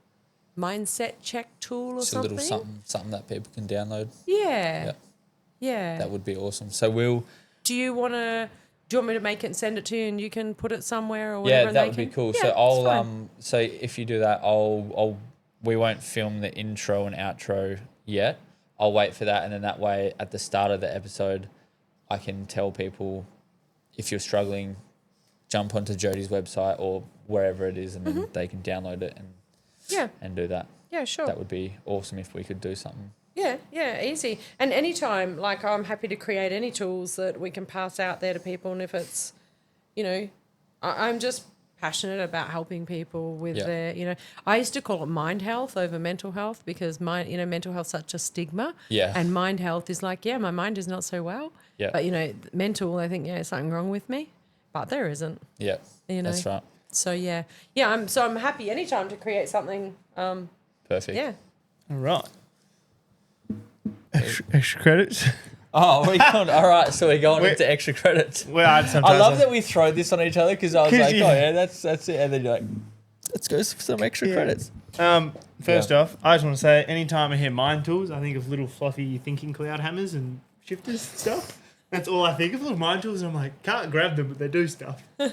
mindset check tool or Just something. a little something that people can download. Yeah. Yeah. That would be awesome. So we'll Do you want me to make it and send it to you and you can put it somewhere or yeah, whatever? that and would they be can- cool. Yeah, So it's I'll fine. so if you do that, we won't film the intro and outro yet. I'll wait for that, and then that way at the start of the episode, I can tell people if you're struggling, jump onto Jodi's website or wherever it is, and then they can download it and do that. Yeah, sure. That would be awesome if we could do something. Yeah, easy. And anytime, like, I'm happy to create any tools that we can pass out there to people. And if it's, you know, I'm just passionate about helping people with their, you know, I used to call it mind health over mental health because mental health's such a stigma. Yeah. And mind health is like, my mind is not so well. Yeah. But, you know, mental, I think, something wrong with me. But there isn't. Yeah. You know. That's right. So, yeah. Yeah, I'm happy anytime to create something. Perfect. Yeah. All right. Extra credits. Oh, we're going, all right. So we're going into extra credits. Well, I love that we throw this on each other because I was 'Cause like, you- oh yeah, that's it, and then you're like, let's go for some extra credits. First off, I just want to say, anytime I hear mind tools, I think of little fluffy thinking cloud hammers and shifters and stuff. That's all I think of, little mind tools. And I'm like, can't grab them, but they do stuff. I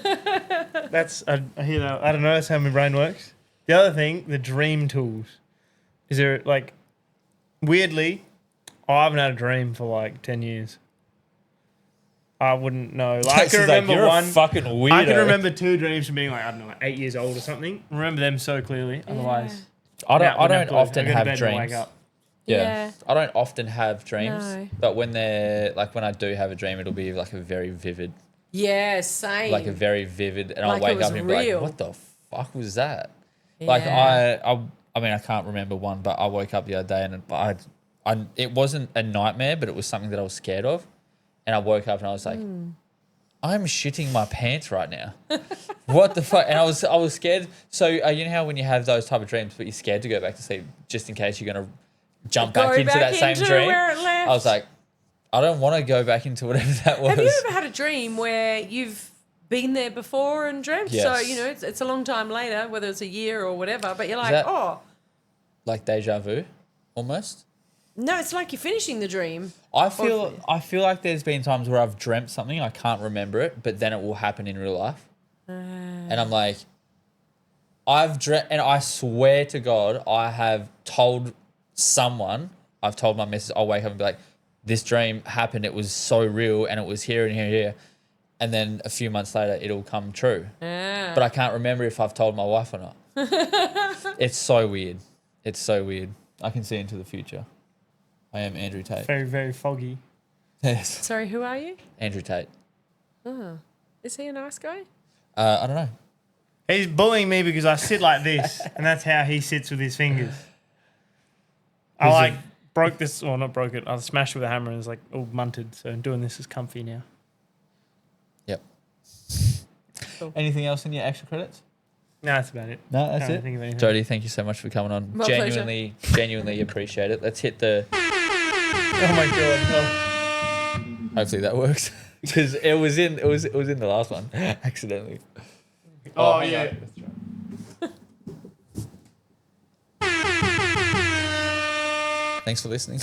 hear that. I don't know. That's how my brain works. The other thing, the dream tools. Is there like, weirdly, I haven't had a dream for like 10 years. I wouldn't know. Like, I can remember you're one. a fucking weirdo. I can remember 2 dreams from being like, I don't know, like 8 years old or something. Remember them so clearly. Otherwise, I now don't have to often go to have bed and wake dreams. up. Yeah. I don't often have dreams, No. but when I do have a dream, it'll be like a very vivid, Yeah, same. and Like I'll it wake was up and be real. like, what the fuck was that? Like Yeah. I mean, I can't remember one, but I woke up the other day and it wasn't a nightmare, but it was something that I was scared of. And I woke up and I was like, I'm shitting my pants right now. What the fuck? And I was scared. So you know how when you have those type of dreams, but you're scared to go back to sleep just in case you're going to jump back into that same dream. Where it left. I was like, I don't want to go back into whatever that was. Have you ever had a dream where you've been there before and dreamt? Yes. So, you know, it's a long time later, whether it's a year or whatever, but you're like, that- oh, Like deja vu, almost. no, it's like you're finishing the dream. I feel like there's been times where I've dreamt something, I can't remember it, but then it will happen in real life. And I'm like, I've dreamt, and I swear to God, I have told someone, I've told my missus, I'll wake up and be like, this dream happened, it was so real, and it was here and here and here. And then a few months later, it'll come true. Yeah. But I can't remember if I've told my wife or not. It's so weird. It's so weird. I can see into the future. I am Andrew Tate. Very, very foggy. Yes. Sorry, who are you? Andrew Tate. Oh, is he a nice guy? I don't know. He's bullying me because I sit like this, and that's how he sits with his fingers. I Who's like it? broke this, or not broke it. I smashed it with a hammer and it's like all munted. So doing this is comfy now. Yep. Cool. Anything else in your extra credits? No, that's about it. No, that's Can't it. think of anything. Jodi, thank you so much for coming on. My pleasure. Genuinely appreciate it. Let's hit the. Oh my god. Hopefully that works because it was in the last one accidentally. Oh, hang yeah. on. Thanks for listening.